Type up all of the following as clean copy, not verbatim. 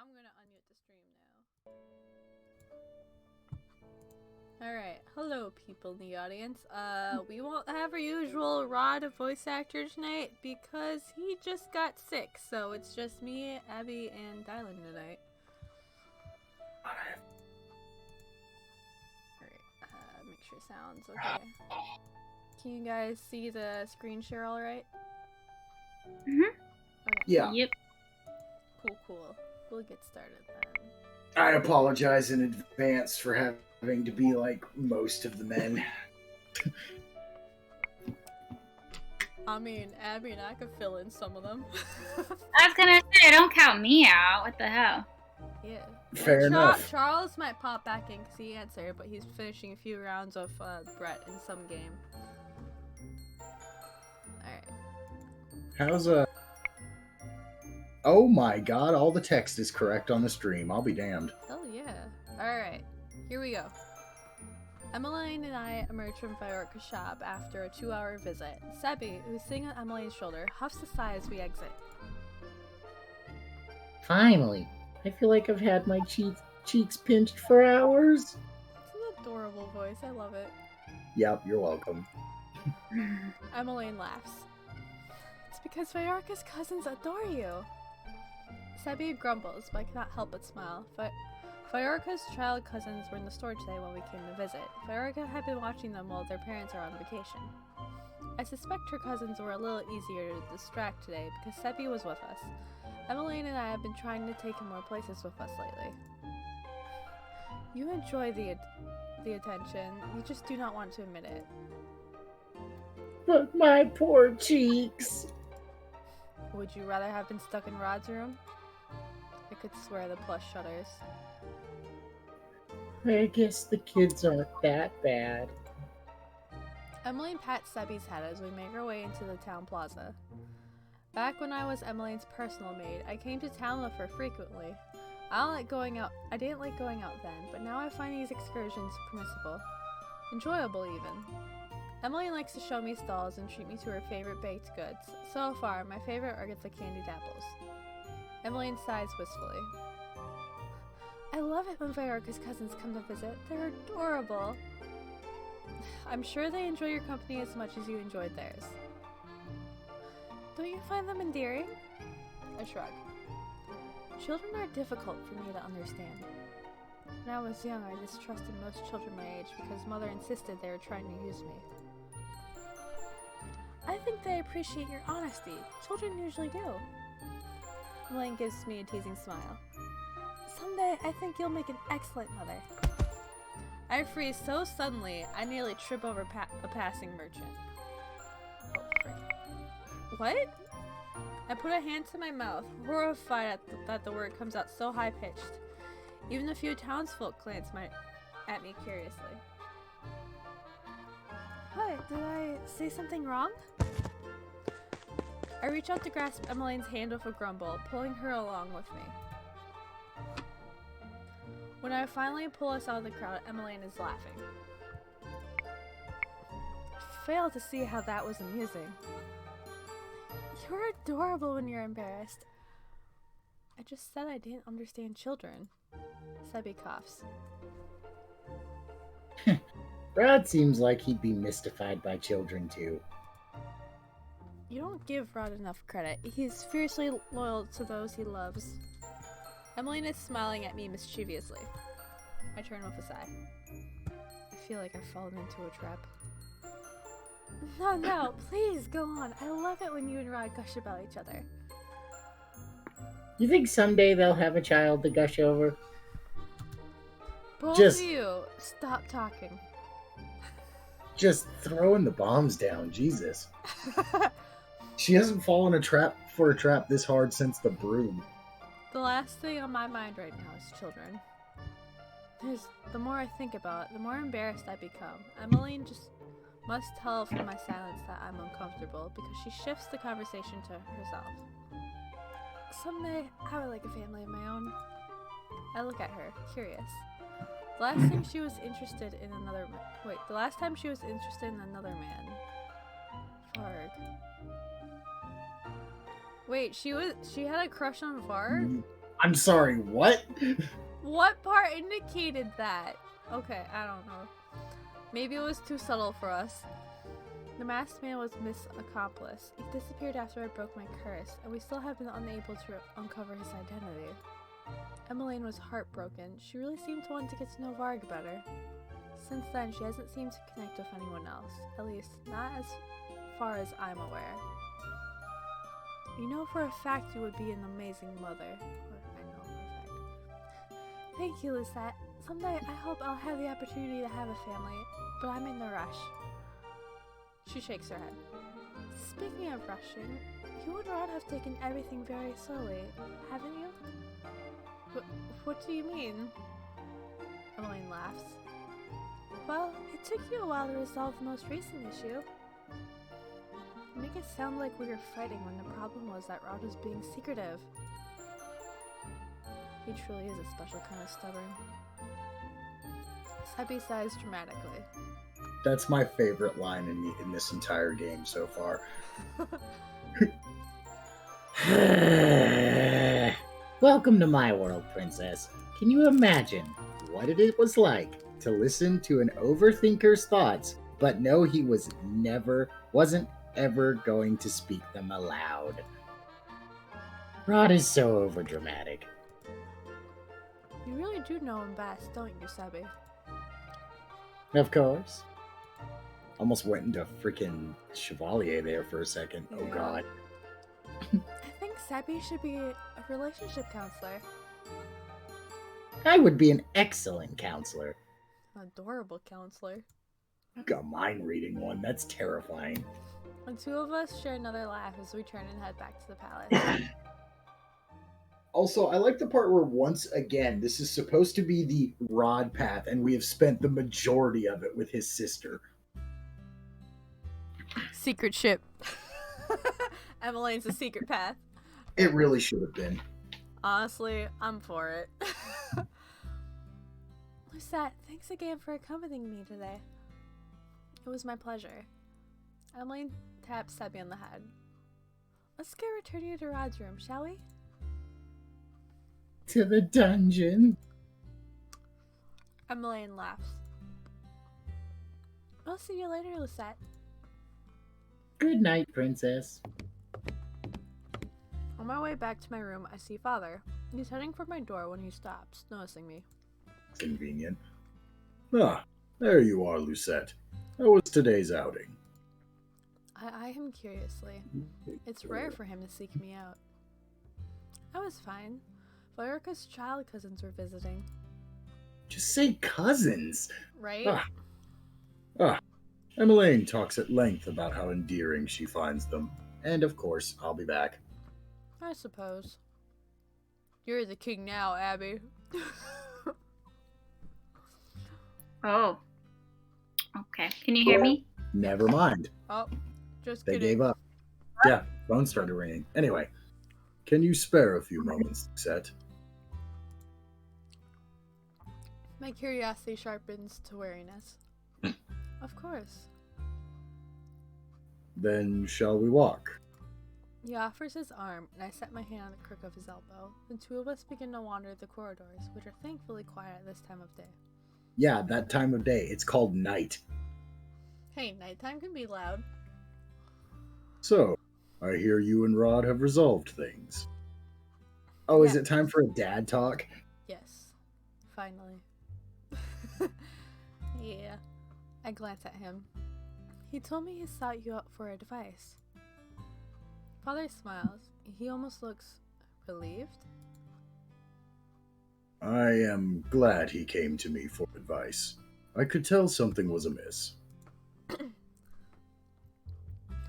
I'm gonna unmute the stream now. Alright, hello people in the audience. We won't have our usual Rod voice actor tonight because he just got sick, so it's just me, Abby, and Dylan tonight. Alright, make sure sound's okay. Can you guys see the screen share alright? Mm-hmm. Okay. Yeah. Yep. Cool. We'll get started then. I apologize in advance for having to be like most of the men. I mean, Abby and I could fill in some of them. I was gonna say, don't count me out. What the hell? Yeah. Fair enough. Charles might pop back in because he answered, but he's finishing a few rounds of Brett in some game. Alright. How's Oh my god, all the text is correct on the stream. I'll be damned. Oh yeah. Alright. Here we go. Emmeline and I emerge from Viorca's shop after a 2-hour visit. Sebi, who's sitting on Emmeline's shoulder, huffs a sigh as we exit. Finally. I feel like I've had my cheeks pinched for hours. It's an adorable voice. I love it. Yep, you're welcome. Emmeline laughs. It's because Viorca's cousins adore you. Sebi grumbles, but I cannot help but smile. Viorca's child cousins were in the store today when we came to visit. Viorca had been watching them while their parents are on vacation. I suspect her cousins were a little easier to distract today because Sebi was with us. Emmeline and I have been trying to take him more places with us lately. You enjoy the attention, you just do not want to admit it. But my poor cheeks. Would you rather have been stuck in Rod's room? I could swear the plush shudders. I guess the kids aren't that bad. Emmeline pats Sebi's head as we make our way into the town plaza. Back when I was Emmeline's personal maid, I came to town with her frequently. I didn't like going out then, but now I find these excursions permissible. Enjoyable, even. Emmeline likes to show me stalls and treat me to her favorite baked goods. So far, my favorite are the candied apples. Emmeline sighs wistfully. I love it when Viorca's cousins come to visit. They're adorable. I'm sure they enjoy your company as much as you enjoyed theirs. Don't you find them endearing? I shrug. Children are difficult for me to understand. When I was young, I distrusted most children my age because Mother insisted they were trying to use me. I think they appreciate your honesty. Children usually do. Emmeline gives me a teasing smile. Someday, I think you'll make an excellent mother. I freeze so suddenly, I nearly trip over a passing merchant. Oh, frick. What? I put a hand to my mouth, horrified that the word comes out so high-pitched. Even a few townsfolk glance at me curiously. What? Did I say something wrong? I reach out to grasp Emmeline's hand with a grumble, pulling her along with me. When I finally pull us out of the crowd, Emmeline is laughing. I fail to see how that was amusing. You're adorable when you're embarrassed. I just said I didn't understand children. Sebi coughs. Rod seems like he'd be mystified by children too. You don't give Rod enough credit. He's fiercely loyal to those he loves. Emmeline is smiling at me mischievously. I turn with a sigh. I feel like I've fallen into a trap. No, please, go on. I love it when you and Rod gush about each other. You think someday they'll have a child to gush over? Both Just- of you, stop talking. Just throwing the bombs down, Jesus. She hasn't fallen for a trap this hard since the broom. The last thing on my mind right now is children. The more I think about it, the more embarrassed I become. Emmeline just must tell from my silence that I'm uncomfortable because she shifts the conversation to herself. Someday, I would like a family of my own. I look at her, curious. The last time she was interested in another man. Varg. Wait, she had a crush on Varg? I'm sorry, what? What part indicated that? Okay, I don't know. Maybe it was too subtle for us. The masked man was Miss Accomplice. He disappeared after I broke my curse, and we still have been unable to uncover his identity. Emmeline was heartbroken. She really seemed to want to get to know Varg better. Since then, she hasn't seemed to connect with anyone else. At least, not as far as I'm aware. You know for a fact you would be an amazing mother. Or, I know for a fact. Thank you, Lisette. Someday I hope I'll have the opportunity to have a family, but I'm in no rush. She shakes her head. Speaking of rushing, you and Rod have taken everything very slowly, haven't you? What do you mean? Emmeline laughs. Well, it took you a while to resolve the most recent issue. You make it sound like we were fighting when the problem was that Rod was being secretive. He truly is a special kind of stubborn. Sebby sighs dramatically. That's my favorite line in this entire game so far. Welcome to my world, Princess. Can you imagine what it was like to listen to an overthinker's thoughts, but know he wasn't ever going to speak them aloud? Rod is so overdramatic. You really do know him best, don't you, Sebby? Of course. Almost went into freaking Chevalier there for a second. Oh Yeah. god. I think Sebby should be a relationship counselor. I would be an excellent counselor. Adorable counselor. A mind reading one. That's terrifying. The two of us share another laugh as we turn and head back to the palace. Also, I like the part where once again, this is supposed to be the Rod path, and we have spent the majority of it with his sister. Secret ship. Emmeline's a secret path. It really should have been. Honestly, I'm for it. Lucette, thanks again for accompanying me today. It was my pleasure. Emmeline taps Sebby on the head. Let's go return you to Rod's room, shall we? To the dungeon. Emmeline laughs. I'll see you later, Lucette. Good night, Princess. On my way back to my room, I see Father. He's heading for my door when he stops, noticing me. Convenient. Ah, there you are, Lucette. How was today's outing? I eye him curiously. It's rare for him to seek me out. I was fine. Valerica's child cousins were visiting. Just say cousins. Right? Emmeline talks at length about how endearing she finds them. And of course, I'll be back. I suppose. You're the king now, Abby. Oh. Okay. Can you hear me? Never mind. Oh, just They kidding. gave up. Yeah, phone started ringing. Anyway, can you spare a few moments, Lucette? My curiosity sharpens to wariness. Of course. Then shall we walk? He offers his arm, and I set my hand on the crook of his elbow. The two of us begin to wander the corridors, which are thankfully quiet at this time of day. Yeah, that time of day. It's called night. Hey, nighttime can be loud. So, I hear you and Rod have resolved things. Oh, is Yeah. it time for a dad talk? Yes. Finally. Yeah. I glance at him. He told me he sought you out for advice. Father smiles. He almost looks relieved. I am glad he came to me for advice. I could tell something was amiss.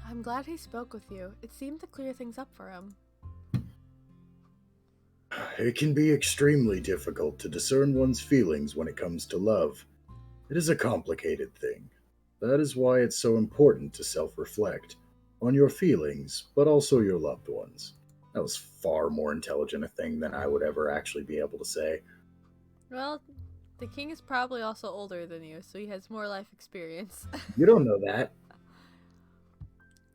I'm glad he spoke with you. It seemed to clear things up for him. It can be extremely difficult to discern one's feelings when it comes to love. It is a complicated thing. That is why it's so important to self-reflect on your feelings, but also your loved ones. That was far more intelligent a thing than I would ever actually be able to say. Well, the king is probably also older than you, so he has more life experience. You don't know that.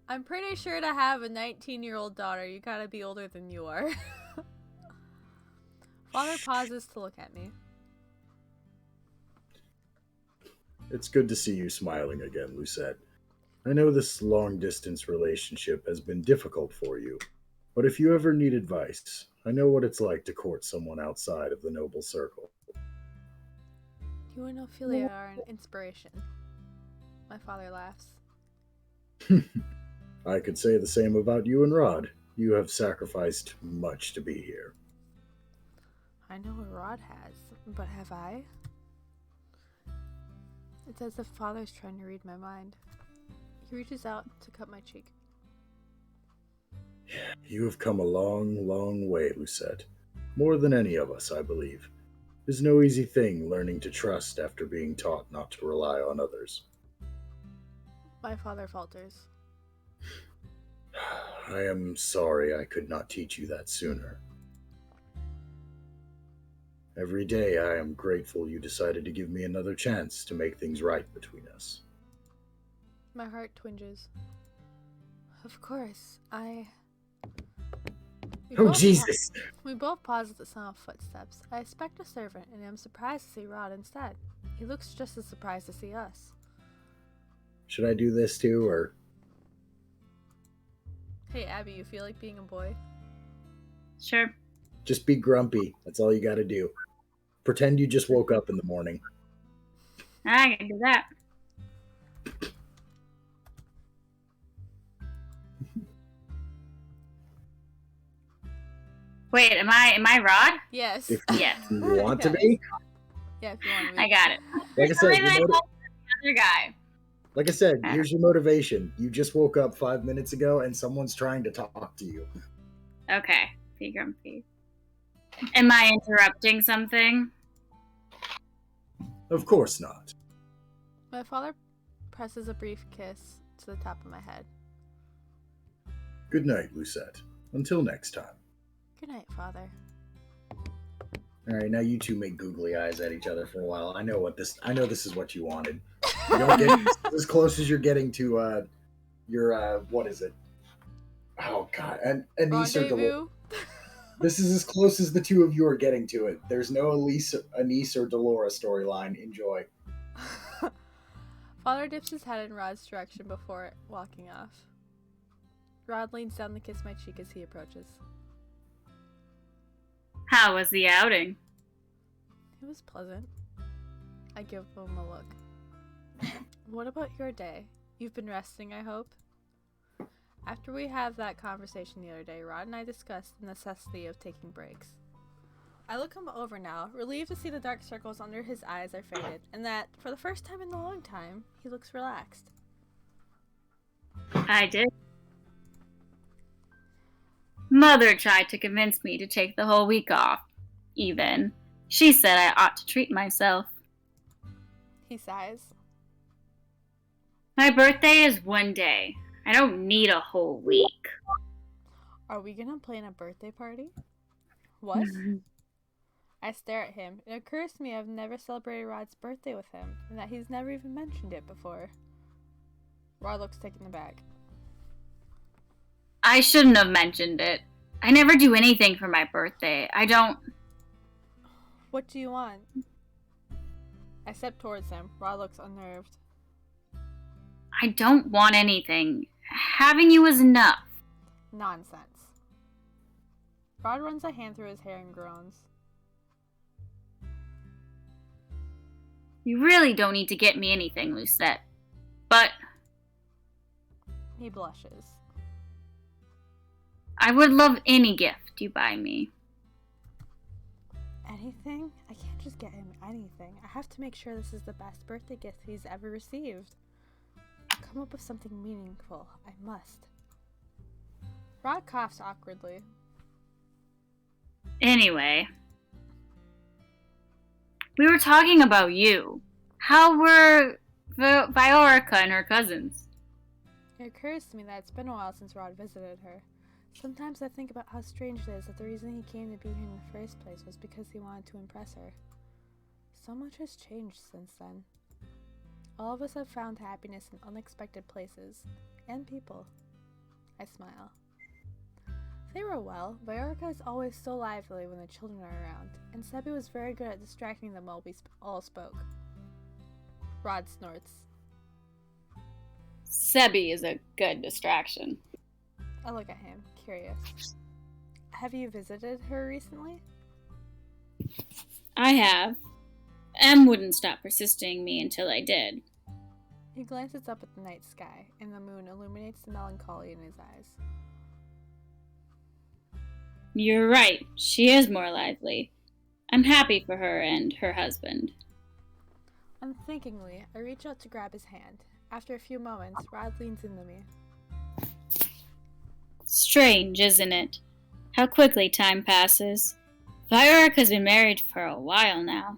I'm pretty sure to have a 19-year-old daughter, you gotta be older than you are. Father pauses to look at me. It's good to see you smiling again, Lucette. I know this long distance relationship has been difficult for you, but if you ever need advice, I know what it's like to court someone outside of the noble circle. You and Ophelia are an inspiration. My father laughs. I could say the same about you and Rod. You have sacrificed much to be here. I know what Rod has, but have I? It's as if Father's trying to read my mind. He reaches out to cut my cheek. You have come a long, long way, Lucette. More than any of us, I believe. It is no easy thing learning to trust after being taught not to rely on others. My father falters. I am sorry I could not teach you that sooner. Every day I am grateful you decided to give me another chance to make things right between us. My heart twinges. Of course, We Oh, both Jesus! we both pause at the sound of footsteps. I expect a servant, and am surprised to see Rod instead. He looks just as surprised to see us. Should I do this too, or... Hey, Abby, you feel like being a boy? Sure. Just be grumpy. That's all you gotta do. Pretend you just woke up in the morning. I can do that. Wait, am I Rod? Yes. If Yes. you want to be. Yeah, if you want to be. I got it. Like I said, Sorry that I called the other guy. like I said, here's your motivation. You just woke up 5 minutes ago and someone's trying to talk to you. Okay. Be grumpy. Am I interrupting something? Of course not. My father presses a brief kiss to the top of my head. Good night, Lucette. Until next time. Good night, Father. All right, now you two make googly eyes at each other for a while. I know this is what you wanted. You don't get this is as close as you're getting to your what is it? Oh God, Anise or Dolores. Rendezvous? This is as close as the two of you are getting to it. There's no Anise or Dolores storyline. Enjoy. Father dips his head in Rod's direction before walking off. Rod leans down to kiss my cheek as he approaches. How was the outing? It was pleasant. I give him a look. What about your day? You've been resting, I hope? After we had that conversation the other day, Rod and I discussed the necessity of taking breaks. I look him over now, relieved to see the dark circles under his eyes are faded, and that, for the first time in a long time, he looks relaxed. I did. Mother tried to convince me to take the whole week off, even. She said I ought to treat myself. He sighs. My birthday is one day. I don't need a whole week. Are we gonna plan a birthday party? What? I stare at him. It occurs to me I've never celebrated Rod's birthday with him, and that he's never even mentioned it before. Rod looks taken aback. I shouldn't have mentioned it. I never do anything for my birthday. I don't... What do you want? I step towards him. Rod looks unnerved. I don't want anything. Having you is enough. Nonsense. Rod runs a hand through his hair and groans. You really don't need to get me anything, Lucette. But He blushes. I would love any gift you buy me. Anything? I can't just get him anything. I have to make sure this is the best birthday gift he's ever received. I'll come up with something meaningful. I must. Rod coughs awkwardly. Anyway, we were talking about you. How were Viorica and her cousins? It occurs to me that it's been a while since Rod visited her. Sometimes I think about how strange it is that the reason he came to be here in the first place was because he wanted to impress her. So much has changed since then. All of us have found happiness in unexpected places and people. I smile. They were well. Viorica is always so lively when the children are around, and Sebi was very good at distracting them while we all spoke. Rod snorts. Sebi is a good distraction. I look at him, curious. Have you visited her recently? I have. Em wouldn't stop persisting me until I did. He glances up at the night sky, and the moon illuminates the melancholy in his eyes. You're right, she is more lively. I'm happy for her and her husband. Unthinkingly, I reach out to grab his hand. After a few moments, Rod leans into me. Strange, isn't it? How quickly time passes. Viorica's been married for a while now.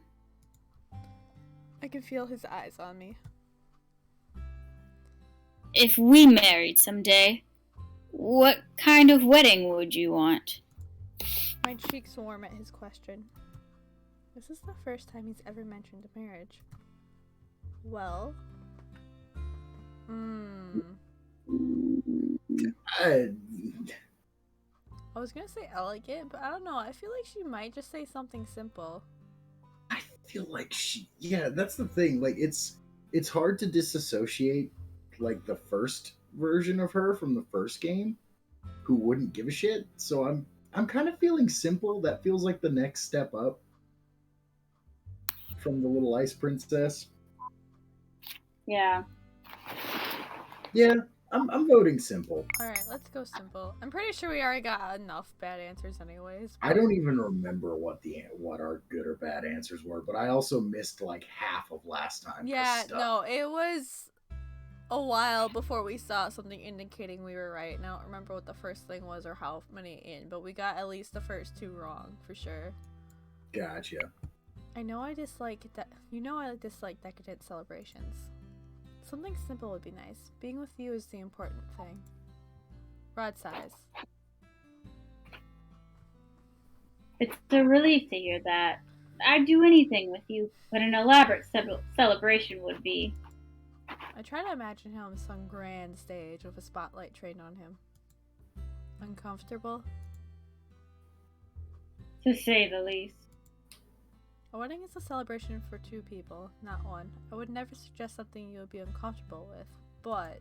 I can feel his eyes on me. If we married someday, what kind of wedding would you want? My cheeks warm at his question. This is the first time he's ever mentioned a marriage. Well... I was gonna say elegant, but I don't know. I feel like she might just say something simple. I feel like yeah, that's the thing. Like, it's hard to disassociate, like, the first version of her from the first game, who wouldn't give a shit. So I'm kind of feeling simple. That feels like the next step up from the little ice princess. Yeah. Yeah, I'm voting simple. Alright, let's go simple. I'm pretty sure we already got enough bad answers anyways. I don't even remember what our good or bad answers were, but I also missed like half of last time. Yeah, no, it was a while before we saw something indicating we were right. And I don't remember what the first thing was or how many in, but we got at least the first two wrong, for sure. Gotcha. I know I dislike that. You know I dislike decadent celebrations. Something simple would be nice. Being with you is the important thing. Rod sighs. It's a relief to hear that. I'd do anything with you, but an elaborate celebration would be. I try to imagine him on some grand stage with a spotlight trained on him. Uncomfortable? To say the least. A wedding is a celebration for two people, not one. I would never suggest something you would be uncomfortable with, but...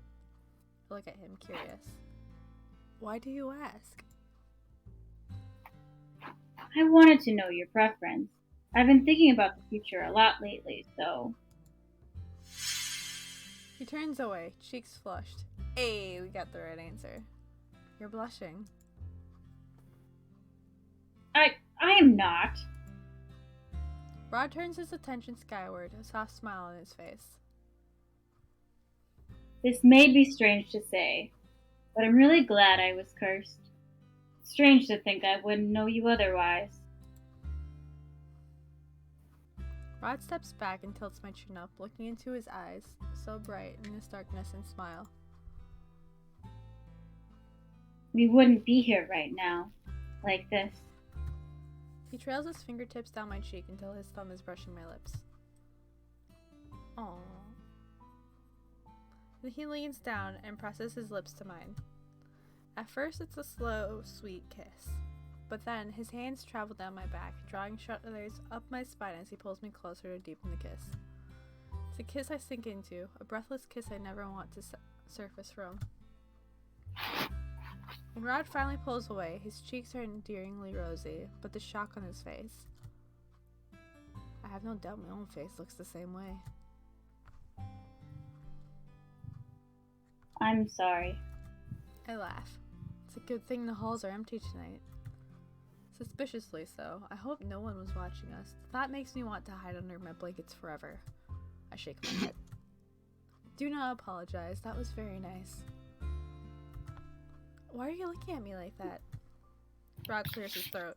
I look at him, curious. Why do you ask? I wanted to know your preference. I've been thinking about the future a lot lately, so... He turns away, cheeks flushed. Hey, we got the right answer. You're blushing. I am not. Rod turns his attention skyward, a soft smile on his face. This may be strange to say, but I'm really glad I was cursed. Strange to think I wouldn't know you otherwise. Rod steps back and tilts my chin up, looking into his eyes, so bright in this darkness, and smile. We wouldn't be here right now, like this. He trails his fingertips down my cheek until his thumb is brushing my lips. Aww. Then he leans down and presses his lips to mine. At first it's a slow, sweet kiss. But then his hands travel down my back, drawing shudders up my spine as he pulls me closer to deepen the kiss. It's a kiss I sink into, a breathless kiss I never want to surface from. When Rod finally pulls away, his cheeks are endearingly rosy, but the shock on his face. I have no doubt my own face looks the same way. I'm sorry. I laugh. It's a good thing the halls are empty tonight. Suspiciously so. I hope no one was watching us. The thought makes me want to hide under my blankets forever. I shake my head. Do not apologize. That was very nice. Why are you looking at me like that? Rod clears his throat.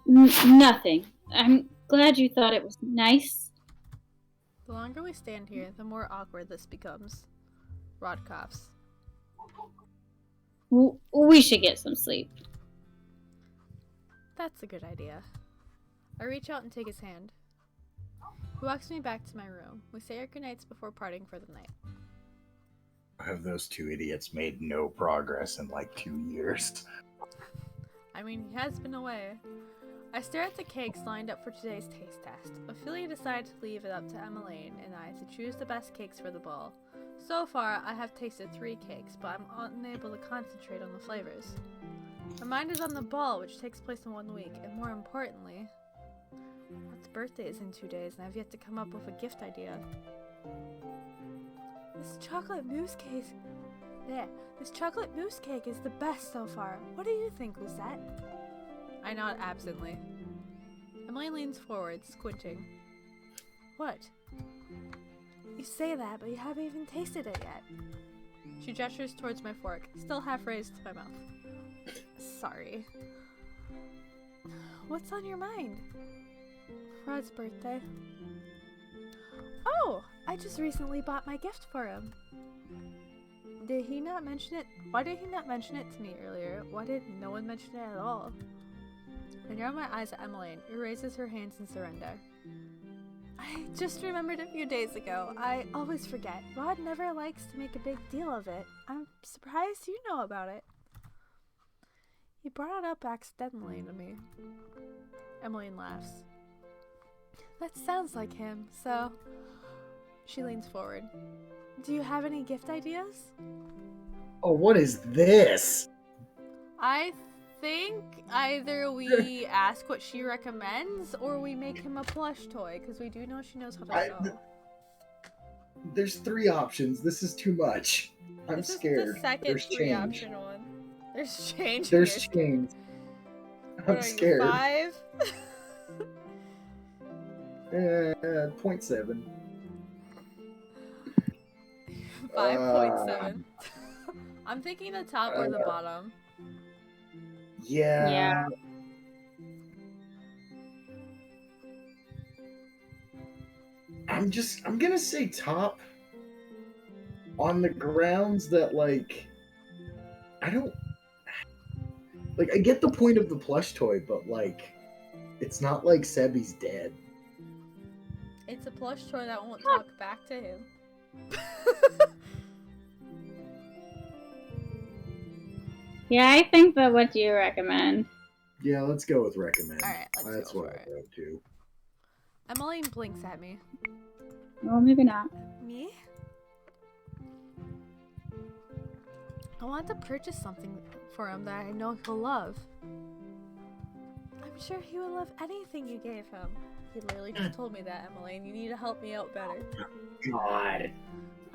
Nothing. I'm glad you thought it was nice. The longer we stand here, the more awkward this becomes. Rod coughs. We should get some sleep. That's a good idea. I reach out and take his hand. He walks me back to my room. We say our goodnights before parting for the night. Have those two idiots made no progress in like 2 years? I mean, he has been away. I stare at the cakes lined up for today's taste test. Ophelia decided to leave it up to Emmeline and I to choose the best cakes for the ball. So far, I have tasted 3 cakes, but I'm unable to concentrate on the flavors. My mind is on the ball, which takes place in 1 week, and more importantly, Rod's birthday is in 2 days, and I've yet to come up with a gift idea. This chocolate mousse cake is the best so far. What do you think, Lucette? I nod absently. Emily leans forward, squinting. What? You say that, but you haven't even tasted it yet. She gestures towards my fork, still half raised to my mouth. Sorry. What's on your mind? Rod's birthday. Oh! I just recently bought my gift for him. Did he not mention it? Why did he not mention it to me earlier? Why did no one mention it at all? I narrow my eyes at Emmeline, who raises her hands in surrender. I just remembered a few days ago. I always forget. Rod never likes to make a big deal of it. I'm surprised you know about it. He brought it up accidentally to me. Emmeline laughs. That sounds like him, so... She leans forward. Do you have any gift ideas? Oh, what is this? I think either we ask what she recommends or we make him a plush toy, because we do know she knows how to sew. There's 3 options. This is too much. I'm scared. This is the second There's 3 change. option one. There's change. There's change. What I'm are scared. You, 5? 0.7. 5.7. I'm thinking the top or the bottom. Yeah. I'm gonna say top on the grounds that, like, I don't... Like, I get the point of the plush toy, but, like, it's not like Sebby's dead. It's a plush toy that won't talk back to him. Yeah, I think that what do you recommend? Yeah, let's go with recommend. Alright, let's That's go what for I it. wrote too. Emmeline blinks at me. Well, maybe not. Me? I want to purchase something for him that I know he'll love. I'm sure he would love anything you gave him. He literally just told me that, Emmeline. You need to help me out better. God.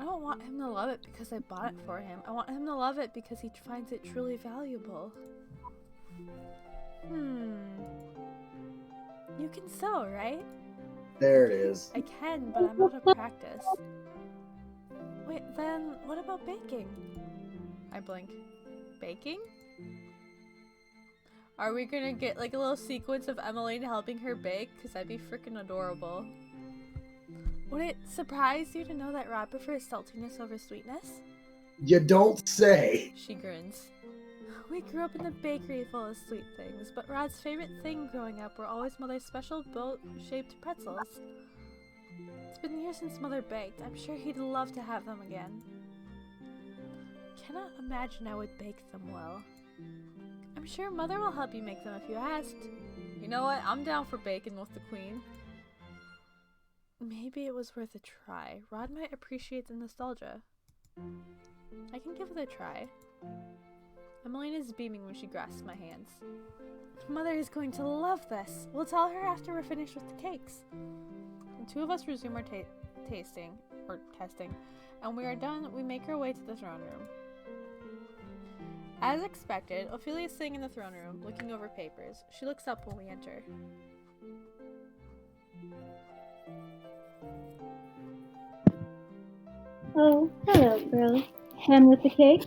I don't want him to love it because I bought it for him. I want him to love it because he finds it truly valuable. You can sew, right? There it is. I can, but I'm out of practice. Wait, then what about baking? I blink. Baking? Are we gonna get like a little sequence of Emmeline helping her bake? Because that'd be freaking adorable. Would it surprise you to know that Rod prefers saltiness over sweetness? You don't say. She grins. We grew up in a bakery full of sweet things, but Rod's favorite thing growing up were always Mother's special boat-shaped pretzels. It's been years since Mother baked. I'm sure he'd love to have them again. Cannot imagine I would bake them well. I'm sure Mother will help you make them if you asked. You know what? I'm down for baking with the Queen. Maybe it was worth a try. Rod might appreciate the nostalgia. I can give it a try. Emmeline is beaming when she grasps my hands. Mother is going to love this. We'll tell her after we're finished with the cakes. The 2 of us resume our testing, and when we are done, we make our way to the throne room. As expected, Ophelia is sitting in the throne room, looking over papers. She looks up when we enter. Oh, hello, girlie. And with the cake?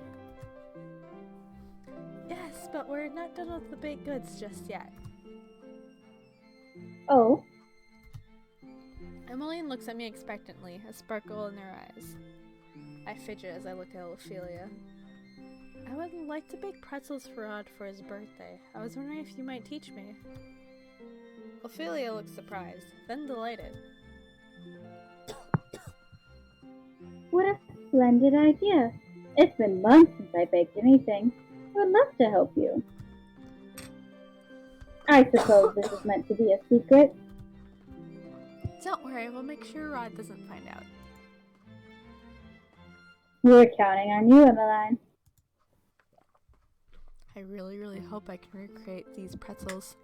Yes, but we're not done with the baked goods just yet. Oh. Emmeline looks at me expectantly, a sparkle in her eyes. I fidget as I look at Ophelia. I would like to bake pretzels for Rod for his birthday. I was wondering if you might teach me. Ophelia looks surprised, then delighted. What a splendid idea. It's been months since I baked anything. I would love to help you. I suppose this is meant to be a secret. Don't worry, we'll make sure Rod doesn't find out. We're counting on you, Emmeline. I really, really hope I can recreate these pretzels.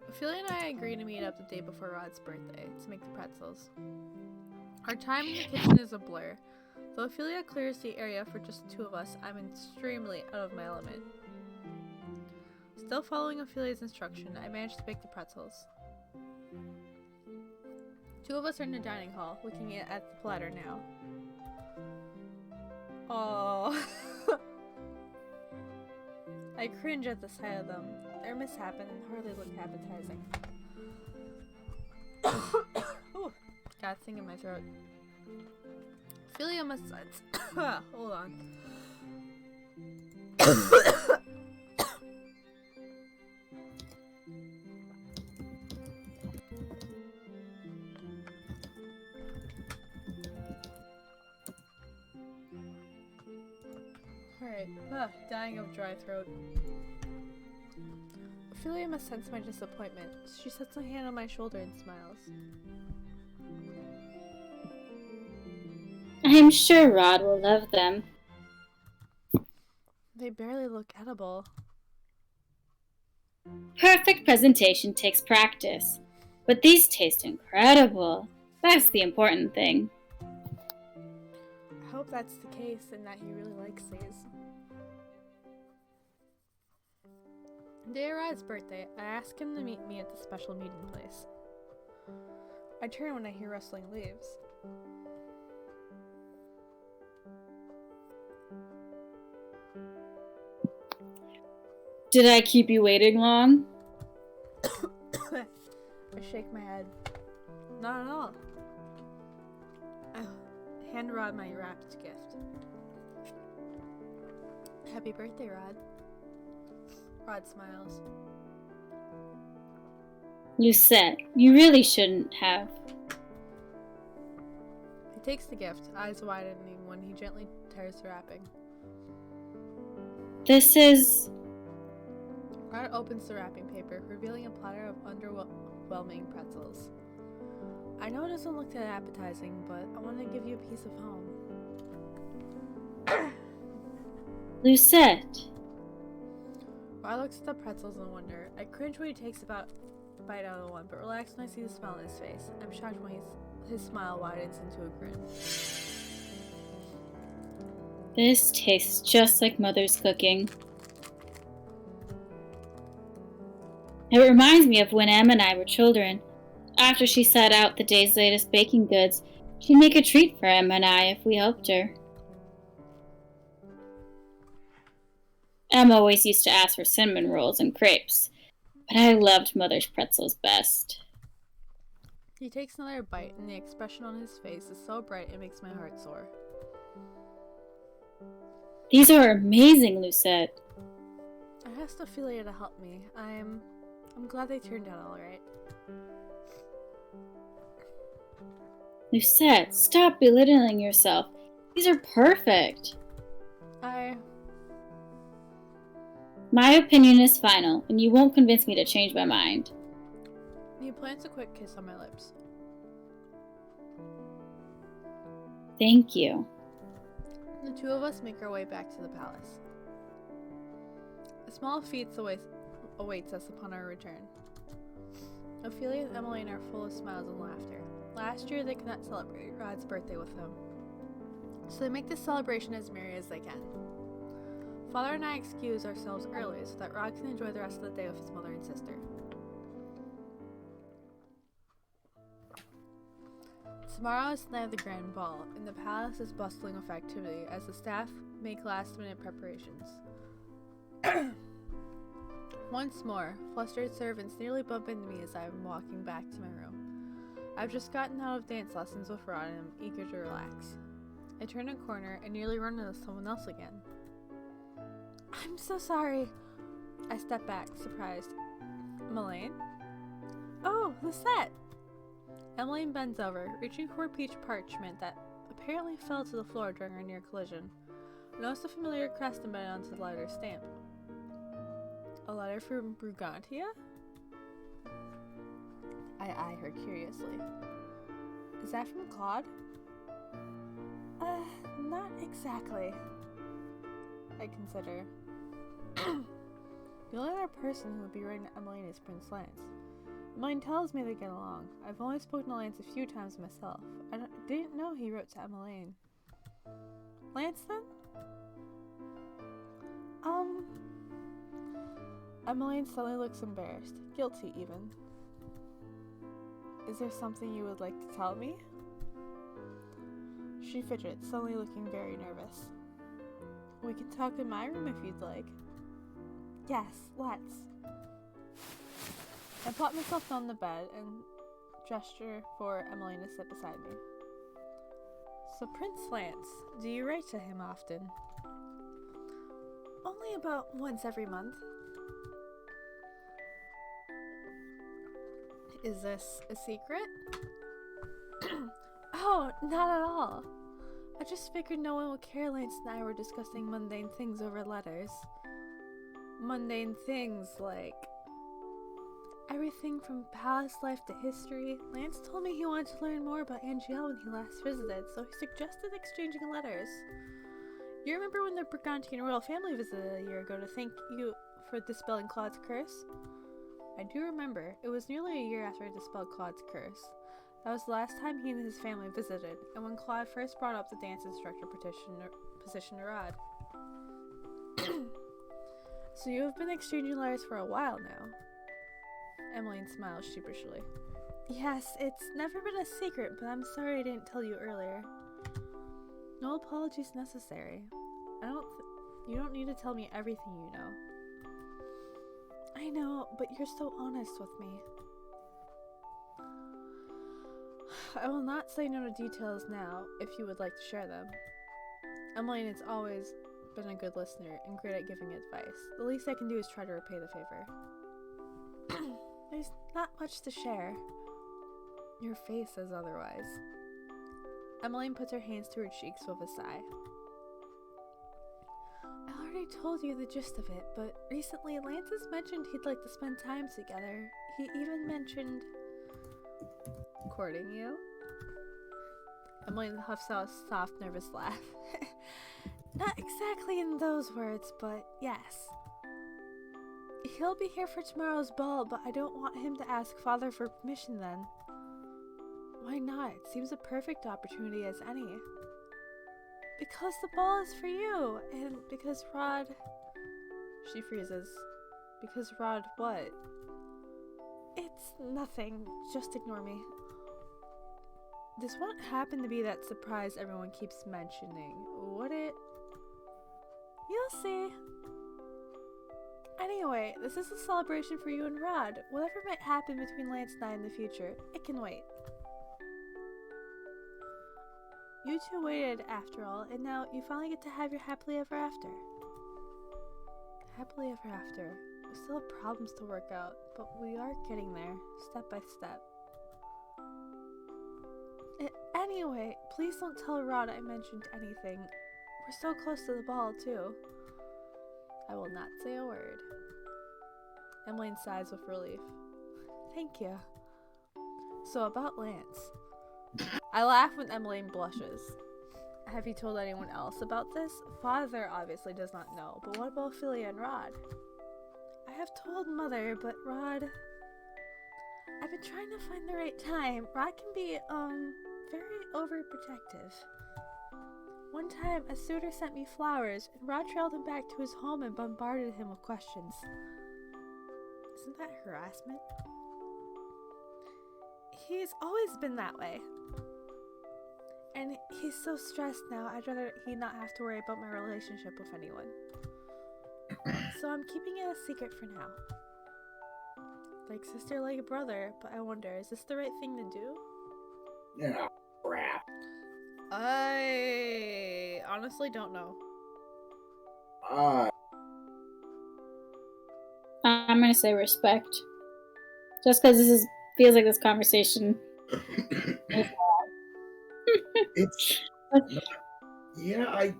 Ophelia and I agree to meet up the day before Rod's birthday to make the pretzels. Our time in the kitchen is a blur. Though Ophelia clears the area for just the two of us, I'm extremely out of my element. Still following Ophelia's instruction, I managed to bake the pretzels. Two of us are in the dining hall, looking at the platter now. Oh, I cringe at the sight of them. They're misshapen and hardly look appetizing. Ooh, got a thing in my throat. Ophelia must. Hold on. Alright, dying of dry throat. Ophelia must sense my disappointment. She sets a hand on my shoulder and smiles. I'm sure Rod will love them. They barely look edible. Perfect presentation takes practice. But these taste incredible. That's the important thing. I hope that's the case and that he really likes these. The day of Rod's birthday, I ask him to meet me at the special meeting place. I turn when I hear rustling leaves. Did I keep you waiting long? I shake my head. Not at all. I hand Rod my wrapped gift. Happy birthday, Rod. Rod smiles. Lucette, you really shouldn't have. He takes the gift, eyes widening when he gently tears the wrapping. This is... Rod opens the wrapping paper, revealing a platter of underwhelming pretzels. I know it doesn't look that appetizing, but I want to give you a piece of home. Lucette. Rod looks at the pretzels in wonder. I cringe when he takes a bite out of one, but relax when I see the smile on his face. I'm shocked when his smile widens into a grin. This tastes just like Mother's cooking. It reminds me of when Em and I were children. After she set out the day's latest baking goods, she'd make a treat for Em and I if we helped her. Em always used to ask for cinnamon rolls and crepes, but I loved Mother's pretzels best. He takes another bite, and the expression on his face is so bright it makes my heart soar. These are amazing, Lucette. I asked Ophelia to help me. I'm glad they turned out alright. Lucette, stop belittling yourself. These are perfect. My opinion is final, and you won't convince me to change my mind. He plants a quick kiss on my lips. Thank you. The two of us make our way back to the palace. A small feast awaits us upon our return. Ophelia and Emmeline are full of smiles and laughter. Last year they could not celebrate Rod's birthday with them, so they make this celebration as merry as they can. Father and I excuse ourselves early so that Rod can enjoy the rest of the day with his mother and sister. Tomorrow is the night of the grand ball, and the palace is bustling with activity as the staff make last-minute preparations. Once more, flustered servants nearly bump into me as I am walking back to my room. I've just gotten out of dance lessons with Rod and I'm eager to relax. I turn a corner and nearly run into someone else again. I'm so sorry. I step back, surprised. Emmeline? Oh, Lisette! Emmeline bends over, reaching for a piece of parchment that apparently fell to the floor during our near collision. I noticed a familiar crest embedded onto the letter's stamp. A letter from Brigantia? I eye her curiously. Is that from Claude? Not exactly. I consider. The only other person who would be writing to Emmeline is Prince Lance. Emmeline tells me they get along. I've only spoken to Lance a few times myself. I didn't know he wrote to Emmeline. Lance, then? Emmeline suddenly looks embarrassed. Guilty, even. Is there something you would like to tell me? She fidgets, suddenly looking very nervous. We can talk in my room if you'd like. Yes, let's. I plop myself on the bed and gesture for Emmeline to sit beside me. So, Prince Lance, do you write to him often? Only about once every month. Is this a secret? Oh, not at all. I just figured no one would care Lance and I were discussing mundane things over letters. Mundane things like everything from palace life to history. Lance told me he wanted to learn more about Angel when he last visited, so he suggested exchanging letters. You remember when the Brigantian royal family visited a year ago to thank you for dispelling Claude's curse? I do remember. It was nearly a year after I dispelled Claude's curse. That was the last time he and his family visited, and when Claude first brought up the dance instructor position to Rod. So you have been exchanging letters for a while now. Emmeline smiles sheepishly. Yes, it's never been a secret, but I'm sorry I didn't tell you earlier. No apologies necessary. You don't need to tell me everything you know. I know, but you're so honest with me. I will not say no to details now, if you would like to share them. Emmeline has always been a good listener and great at giving advice. The least I can do is try to repay the favor. There's not much to share. Your face says otherwise. Emmeline puts her hands to her cheeks with a sigh. I already told you the gist of it, but recently Lance has mentioned he'd like to spend time together. He even mentioned courting you. Emmeline huffs out a soft, nervous laugh. Not exactly in those words, but yes. He'll be here for tomorrow's ball, but I don't want him to ask Father for permission then. Why not? It seems a perfect opportunity as any. Because the ball is for you, and because Rod... She freezes. Because Rod what? It's nothing. Just ignore me. This won't happen to be that surprise everyone keeps mentioning, would it? You'll see. Anyway, this is a celebration for you and Rod. Whatever might happen between Lance and I in the future, it can wait. You two waited after all, and now you finally get to have your happily ever after. Happily ever after. We still have problems to work out, but we are getting there, step by step. Anyway, please don't tell Rod I mentioned anything. We're so close to the ball, too. I will not say a word. Emmeline sighs with relief. Thank you. So about Lance. I laugh when Emmeline blushes. Have you told anyone else about this? Father obviously does not know, but what about Philia and Rod? I have told Mother, but Rod... I've been trying to find the right time. Rod can be, very overprotective. One time, a suitor sent me flowers, and Rod trailed him back to his home and bombarded him with questions. Isn't that harassment? He's always been that way. And he's so stressed now, I'd rather he not have to worry about my relationship with anyone. So I'm keeping it a secret for now. Like sister, like brother, but I wonder, is this the right thing to do? Oh, crap. I honestly don't know. I'm gonna say respect. Just because feels like this conversation. it's Yeah,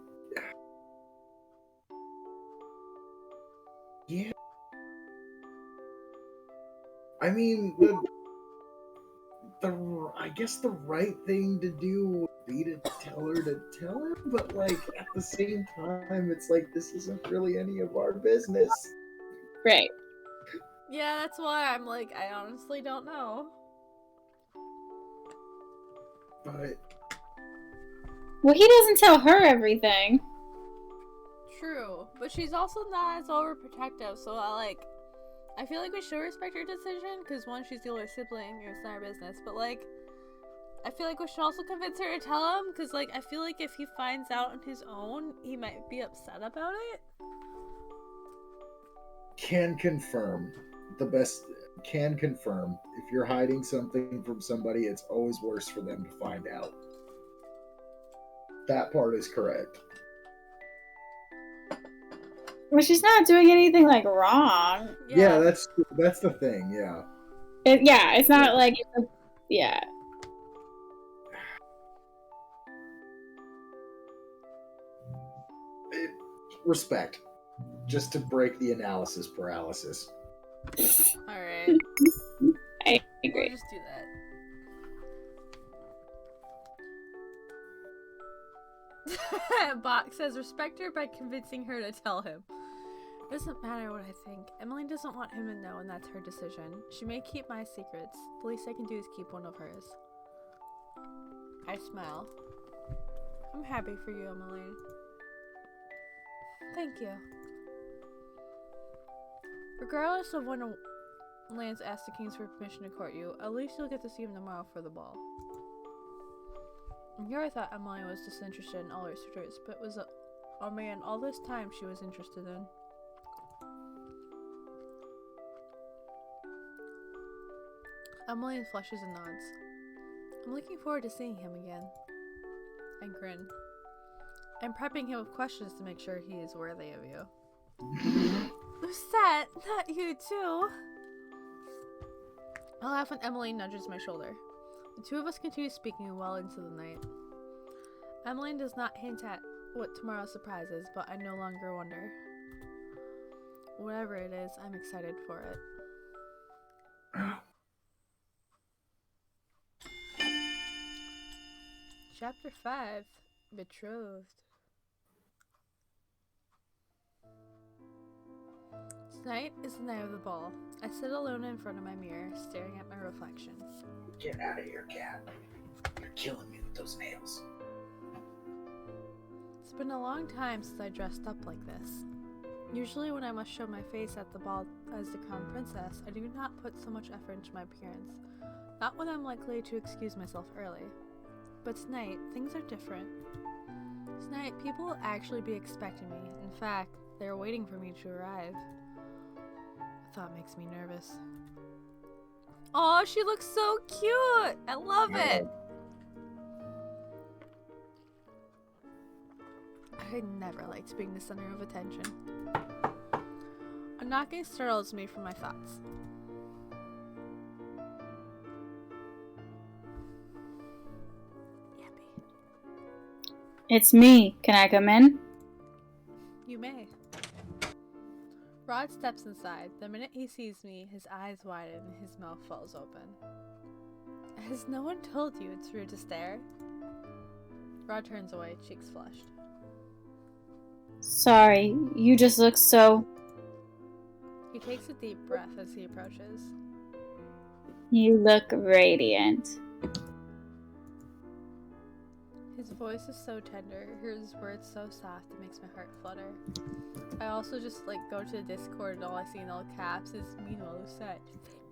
yeah. I mean, I guess the right thing to do would be to tell her to tell him, but like at the same time, it's like this isn't really any of our business. Right. Yeah, that's why I'm like, I honestly don't know. But Well, he doesn't tell her everything. True, but she's also not as overprotective, so I feel like we should respect her decision, because one, she's the older sibling, and it's not our business, but like, I feel like we should also convince her to tell him, because like, I feel like if he finds out on his own, he might be upset about it. can confirm can confirm if you're hiding something from somebody, it's always worse for them to find out. That part is correct. Well, she's not doing anything like wrong. Yeah, that's the thing. Yeah. It's not like yeah. Respect. Just to break the analysis paralysis. Alright. I We'll agree. just do that. Bach says respect her by convincing her to tell him. Doesn't matter what I think. Emily doesn't want him to know, and that's her decision. She may keep my secrets. The least I can do is keep one of hers. I smile. I'm happy for you, Emily. Thank you. Regardless of when Lance asks the Kings for permission to court you, at least you'll get to see him tomorrow for the ball. And here I thought Emily was disinterested in all her suitors, but it was a man all this time she was interested in. Emily flushes and nods. I'm looking forward to seeing him again. I grin. I'm prepping him with questions to make sure he is worthy of you. Lucette, not you too. I laugh when Emily nudges my shoulder. The two of us continue speaking well into the night. Emily does not hint at what tomorrow's surprise is, but I no longer wonder. Whatever it is, I'm excited for it. Chapter 5, Betrothed. Tonight is the night of the ball. I sit alone in front of my mirror, staring at my reflection. Get out of here, cat. You're killing me with those nails. It's been a long time since I dressed up like this. Usually when I must show my face at the ball as the crown princess, I do not put so much effort into my appearance. Not when I'm likely to excuse myself early. But tonight, things are different. Tonight, people will actually be expecting me. In fact, they're waiting for me to arrive. The thought makes me nervous. Oh, she looks so cute! I love it! I never liked being the center of attention. A knocking startles me from my thoughts. It's me. Can I come in? You may. Rod steps inside. The minute he sees me, his eyes widen and his mouth falls open. Has no one told you it's rude to stare? Rod turns away, cheeks flushed. Sorry, you just look so... He takes a deep breath as he approaches. You look radiant. His voice is so tender, his words so soft, it makes my heart flutter. I also just go to the Discord and all I see in all caps is meanwhile Lucette.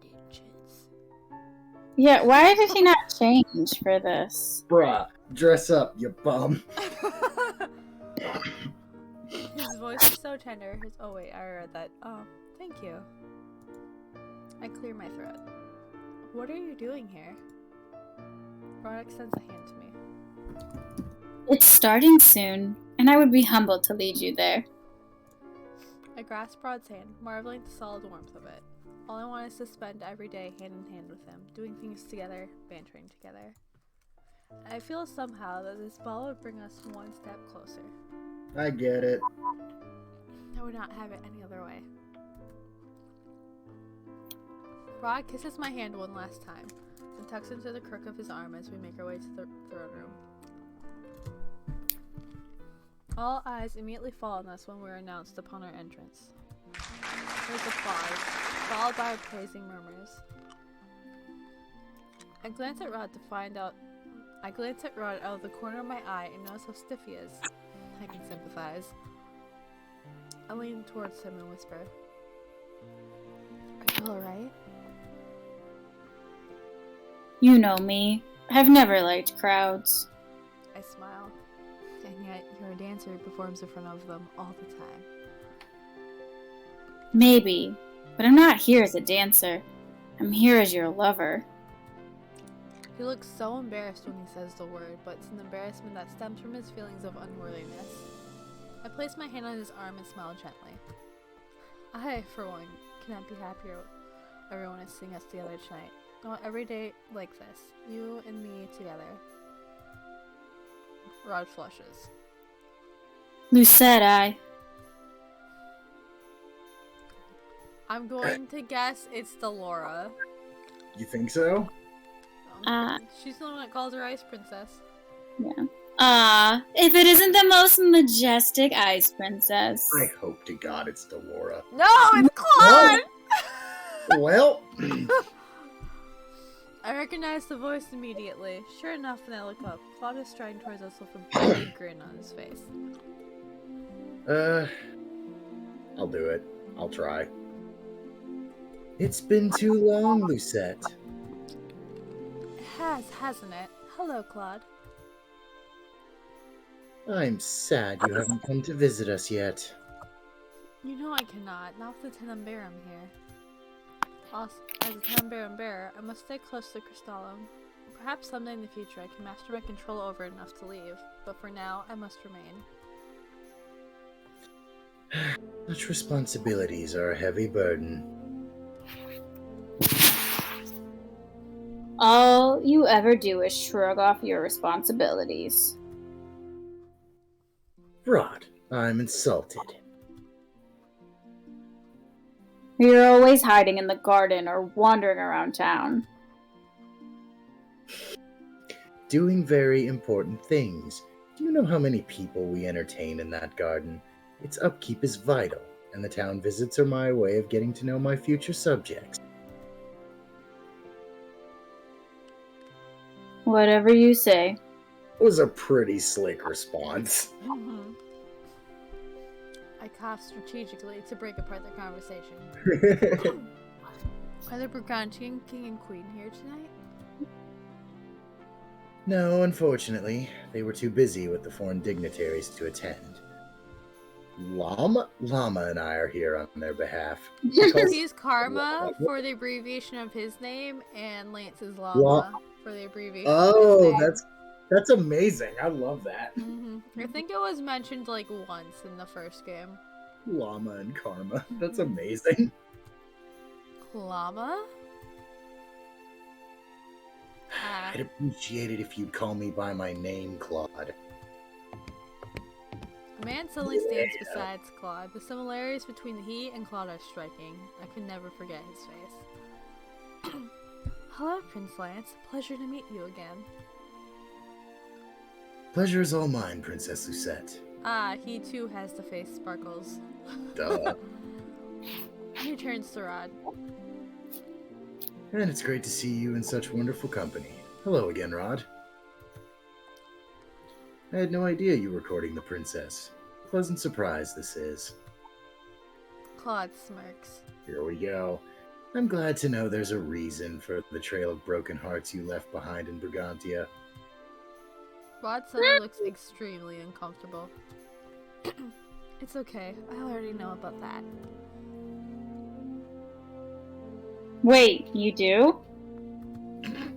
Vengeance. Yeah, why did he not change for this? Bruh, dress up, you bum. His voice is so tender, oh wait, I read that. Thank you. I clear my throat. What are you doing here? Rod extends a hand to me. It's starting soon, and I would be humbled to lead you there. I grasp Rod's hand, marveling at the solid warmth of it. All I want is to spend every day hand in hand with him, doing things together, bantering together. I feel somehow that this ball would bring us one step closer. I get it. I would not have it any other way. Rod kisses my hand one last time, and tucks into the crook of his arm as we make our way to the throne room. All eyes immediately fall on us when we are announced upon our entrance. There's applause, followed by praising murmurs. I glance at Rod out of the corner of my eye and notice how stiff he is. I can sympathize. I lean towards him and whisper, "Are you alright?" You know me. I've never liked crowds. I smile. And yet, you're a dancer who performs in front of them all the time. Maybe, but I'm not here as a dancer. I'm here as your lover. He looks so embarrassed when he says the word, but it's an embarrassment that stems from his feelings of unworthiness. I place my hand on his arm and smile gently. I, for one, cannot be happier everyone is seeing us together tonight. I want every day like this, you and me together. Rod flushes. Lucette, I'm going to guess it's Delora. You think so? She's the one that calls her Ice Princess. yeah. If it isn't the most majestic ice princess. I hope to God it's Delora. No, it's Claude! Well, I recognize the voice immediately. Sure enough, when I look up, Claude is striding towards us with a big grin on his face. I'll do it. I'll try. It's been too long, Lucette. It has, hasn't it? Hello, Claude. I'm sad you haven't come to visit us yet. You know I cannot, not with the Tenenbaum here. Also, as a Tenenbaum bearer, I must stay close to Crystallum. Perhaps someday in the future I can master my control over it enough to leave, but for now, I must remain. Such responsibilities are a heavy burden. All you ever do is shrug off your responsibilities. Rod, I'm insulted. You're always hiding in the garden or wandering around town. Doing very important things. Do you know how many people we entertain in that garden? Its upkeep is vital, and the town visits are my way of getting to know my future subjects. Whatever you say. Was a pretty slick response. I cough strategically to break apart the conversation. Are the Brigantian king and queen here tonight? No, unfortunately, they were too busy with the foreign dignitaries to attend. Llama and I are here on their behalf. He's Karma for the abbreviation of his name, and Lance is Llama for the abbreviation of his name. That's amazing. I love that. I think it was mentioned like once in the first game. Llama and Karma. That's amazing. Llama? I'd appreciate it if you'd call me by my name, Claude. A man suddenly stands beside Claude. The similarities between he and Claude are striking. I could never forget his face. Hello, Prince Lance. Pleasure to meet you again. Pleasure is all mine, Princess Lucette. He too has the face sparkles. Duh. He turns to Rod. And it's great to see you in such wonderful company. Hello again, Rod. I had no idea you were courting the princess. Pleasant surprise this is. Claude smirks. Here we go. I'm glad to know there's a reason for the trail of broken hearts you left behind in Brigantia. Rod suddenly looks extremely uncomfortable. It's okay. I already know about that. Wait, you do?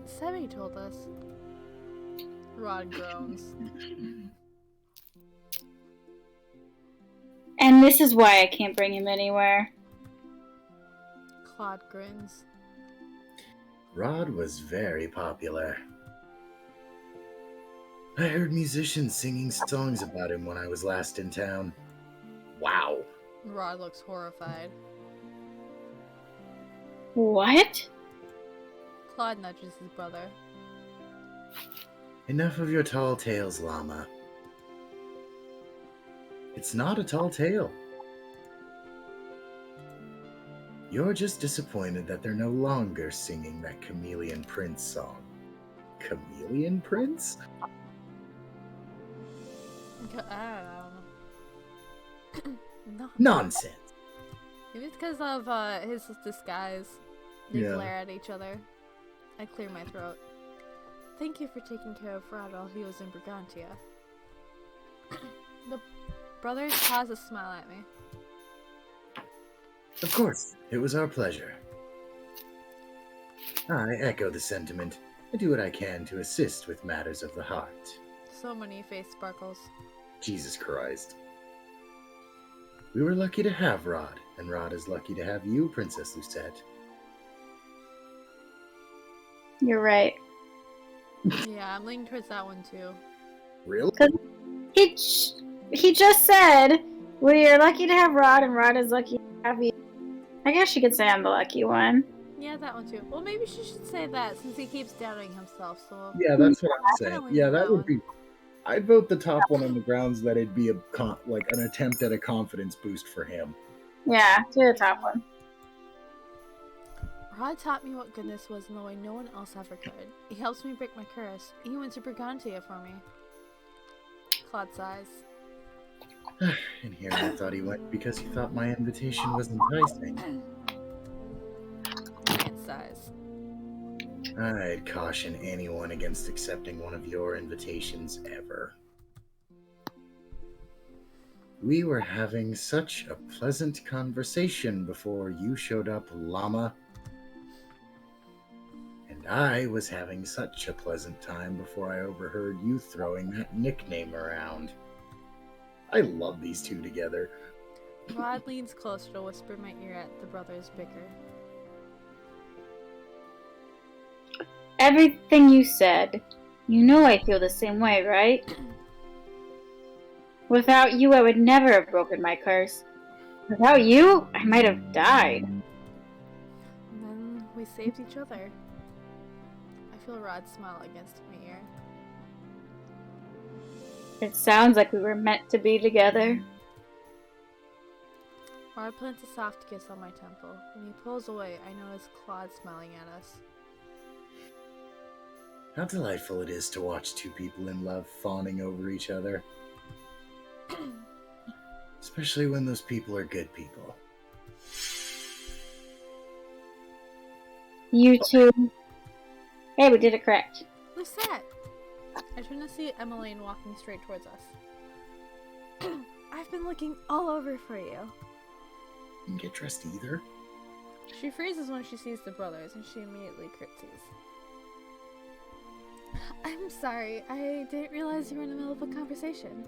Sebby told us. Rod groans. And this is why I can't bring him anywhere. Claude grins. Rod was very popular. I heard musicians singing songs about him when I was last in town. Wow. Rod looks horrified. What? Claude nudges his brother. Enough of your tall tales, Llama. It's not a tall tale. You're just disappointed that they're no longer singing that Chameleon Prince song. Chameleon Prince? I don't know. No. Nonsense. Maybe it's because of his disguise. They Yeah. glare at each other. I clear my throat. Thank you for taking care of Rod while he was in Brigantia. The brothers pause to smile at me. Of course, it was our pleasure. I echo the sentiment. I do what I can to assist with matters of the heart. So many face sparkles. Jesus Christ. We were lucky to have Rod, and Rod is lucky to have you, Princess Lucette. You're right. Yeah, I'm leaning towards that one too. Really? He just said we are lucky to have Rod, and Rod is lucky to have you. I guess you could say I'm the lucky one. Yeah, that one too. Well, maybe she should say that since he keeps doubting himself. So Yeah, that's what I'm saying. Definitely Yeah, that that would one. be. I'd vote the top one on the grounds that it'd be like an attempt at a confidence boost for him. Yeah, do the top one. Rod taught me what goodness was in the way no one else ever could. He helps me break my curse. He went to Brigantia for me. Claude sighs. And here I thought he went because he thought my invitation was enticing. Lance sighs. I'd caution anyone against accepting one of your invitations ever. We were having such a pleasant conversation before you showed up, Llama. And I was having such a pleasant time before I overheard you throwing that nickname around. I love these two together. Rod leans closer to whisper in my ear at the brothers' bicker. Everything you said, you know I feel the same way, right? Without you, I would never have broken my curse. Without you, I might have died. And then we saved each other. I feel Rod smile against my ear. It sounds like we were meant to be together. Rod plants a soft kiss on my temple. When he pulls away, I notice Claude smiling at us. How delightful it is to watch two people in love fawning over each other. Especially when those people are good people. You two. Hey, we did it correct. Lucette! I turn to see Emmeline walking straight towards us. I've been looking all over for you. You didn't get dressed either? She freezes when she sees the brothers, and she immediately curtsies. I'm sorry, I didn't realize you were in the middle of a conversation.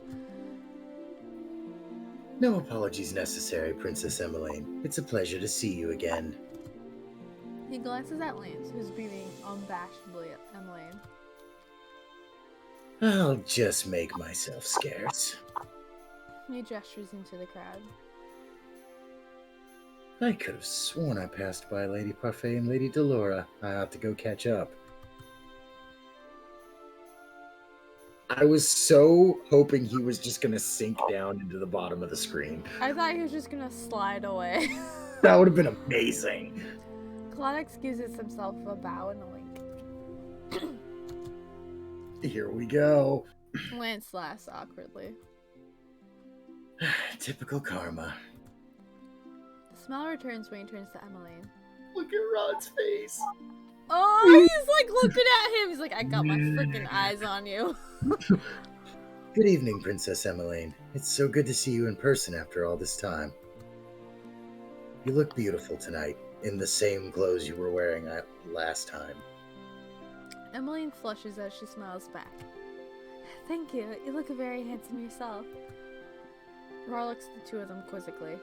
No apologies necessary, Princess Emmeline. It's a pleasure to see you again. He glances at Lance, who's beaming unabashedly at Emmeline. I'll just make myself scarce. He gestures into the crowd. I could have sworn I passed by Lady Parfait and Lady Delora. I ought to go catch up. I was so hoping he was just going to sink down into the bottom of the screen. I thought he was just gonna slide away. That would have been amazing. Claude excuses himself with a bow and a wink. Here we go. Lance laughs awkwardly. Typical karma. The smile returns when he turns to Emmeline. Look at Rod's face. Oh, he's like looking at him. He's like, I got my freaking eyes on you. Good evening, Princess Emmeline. It's so good to see you in person after all this time. You look beautiful tonight, in the same clothes you were wearing last time. Emmeline flushes as she smiles back. Thank you. You look very handsome yourself. Ra looks at the two of them quizzically.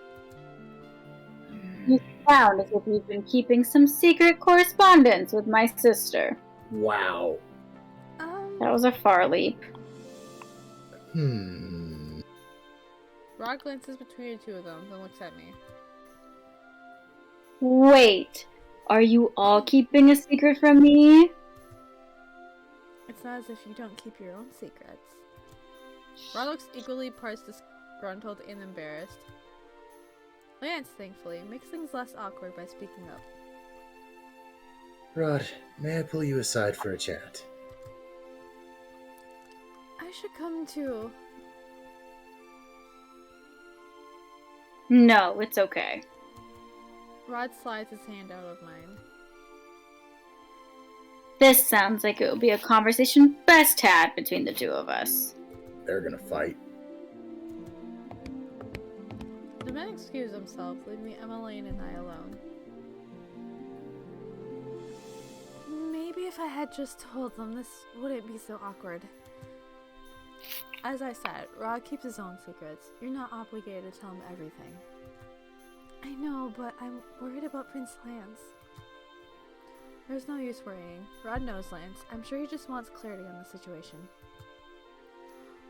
You sound as if you've been keeping some secret correspondence with my sister. Wow. That was a far leap. Rod glances between the two of them, then looks at me. Wait, are you all keeping a secret from me? It's not as if you don't keep your own secrets. Rod looks equally parts disgruntled and embarrassed. Lance, thankfully, makes things less awkward by speaking up. Rod, may I pull you aside for a chat? I should come too. No, it's okay. Rod slides his hand out of mine. This sounds like it will be a conversation best had between the two of us. They're gonna fight. The men excuse themselves, leaving Emmeline and I alone. Maybe if I had just told them, this wouldn't be so awkward. As I said, Rod keeps his own secrets. You're not obligated to tell him everything. I know, but I'm worried about Prince Lance. There's no use worrying. Rod knows Lance. I'm sure he just wants clarity on the situation.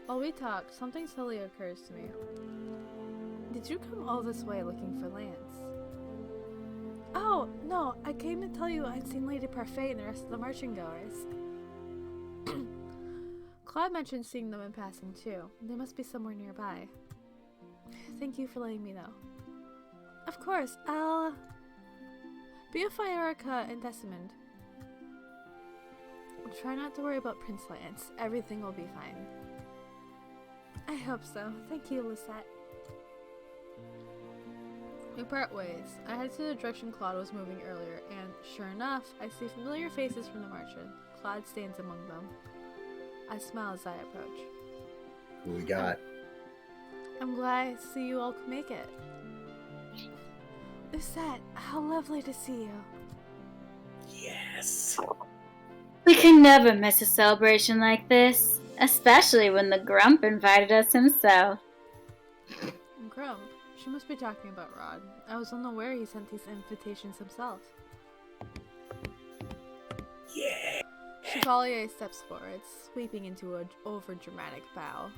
While we talk, something slowly occurs to me. Did you come all this way looking for Lance? Oh, no, I came to tell you I'd seen Lady Parfait and the rest of the marching goers. Claude mentioned seeing them in passing too. They must be somewhere nearby. Thank you for letting me know. Of course, I'll be a Fiorica and Desmond. Try not to worry about Prince Lance. Everything will be fine. I hope so. Thank you, Lucette. We part ways. I head to the direction Claude was moving earlier, and sure enough, I see familiar faces from the marching. Claude stands among them. I smile as I approach. Who we got? I'm glad to see you all could make it. Lucette, how lovely to see you. Yes. We can never miss a celebration like this, especially when the Grump invited us himself. Grump? She must be talking about Rod. I was unaware he sent these invitations himself. Yeah. Chevalier steps forward, sweeping into an overdramatic bow.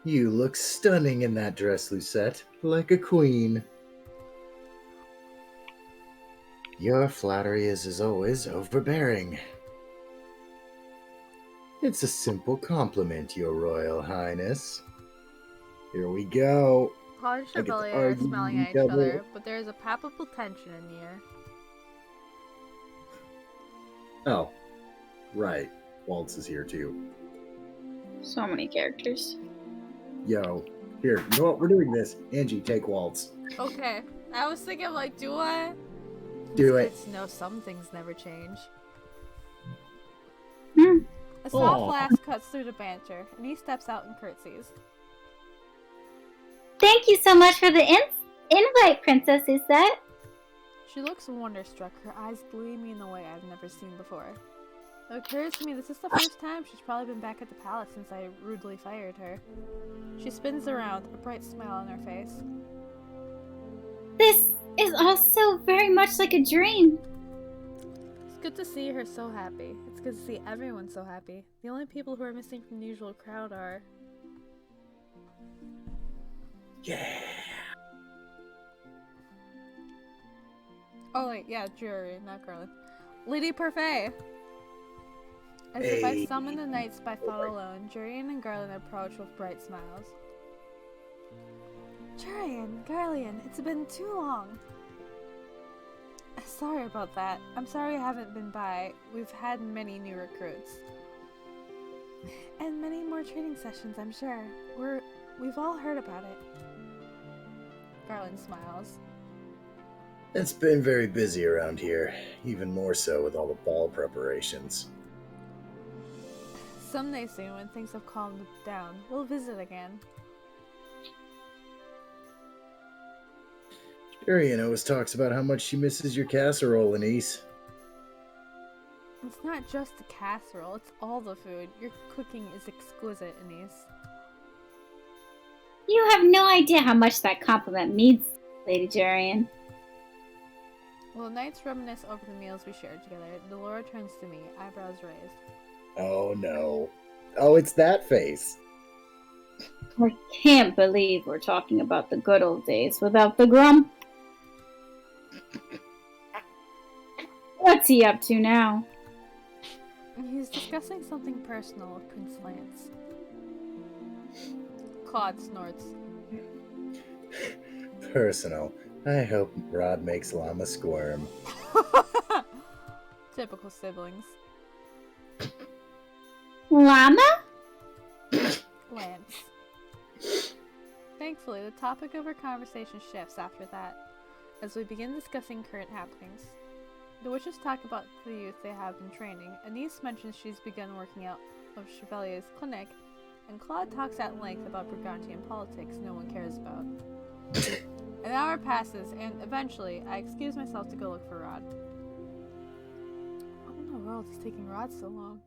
You look stunning in that dress, Lucette, like a queen. Your flattery is, as always, overbearing. It's a simple compliment, Your Royal Highness. Here we go. Claude and I get to Chevalier are argue smiling with at each each other. other, but there is a palpable tension in the air. Oh, right. Waltz is here too. So many characters. Yo, here, you know what? We're doing this. Angie, take Waltz. Okay. I was thinking, like, do I? Do it. It's no, some things never change. Hmm. A soft Aw. laugh cuts through the banter, and he steps out and curtsies. Thank you so much for the invite, Princess Usette. She looks wonderstruck, her eyes gleaming in a way I've never seen before. It occurs to me this is the first time she's probably been back at the palace since I rudely fired her. She spins around, a bright smile on her face. This is all so very much like a dream. It's good to see her so happy. It's good to see everyone so happy. The only people who are missing from the usual crowd are... Yeah. Oh wait, yeah, Jury, not Garland. Lady Parfait! As if I Hey. summoned the knights by thought alone, Jurian and Garland approach with bright smiles. Jurian, Garland, it's been too long. Sorry about that. I'm sorry I haven't been by. We've had many new recruits. And many more training sessions, I'm sure. We've all heard about it. Garland smiles. It's been very busy around here, even more so with all the ball preparations. Someday soon, when things have calmed down, we'll visit again. Arian always talks about how much she misses your casserole, Anise. It's not just the casserole, it's all the food. Your cooking is exquisite, Anise. You have no idea how much that compliment means, Lady Jurian. While the knights reminisce over the meals we shared together, Delora turns to me, eyebrows raised. Oh no. Oh, it's that face. I can't believe we're talking about the good old days without the grump. What's he up to now? He's discussing something personal with Prince Lance. Claude snorts. Personal. I hope Rod makes Llama squirm. Typical siblings. Llama? Lance. Thankfully, the topic of our conversation shifts after that, as we begin discussing current happenings. The witches talk about the youth they have in training. Anise mentions she's begun working out of Chevalier's clinic, and Claude talks at length about Brigantian politics no one cares about. An hour passes, and eventually, I excuse myself to go look for Rod. What in the world is taking Rod so long?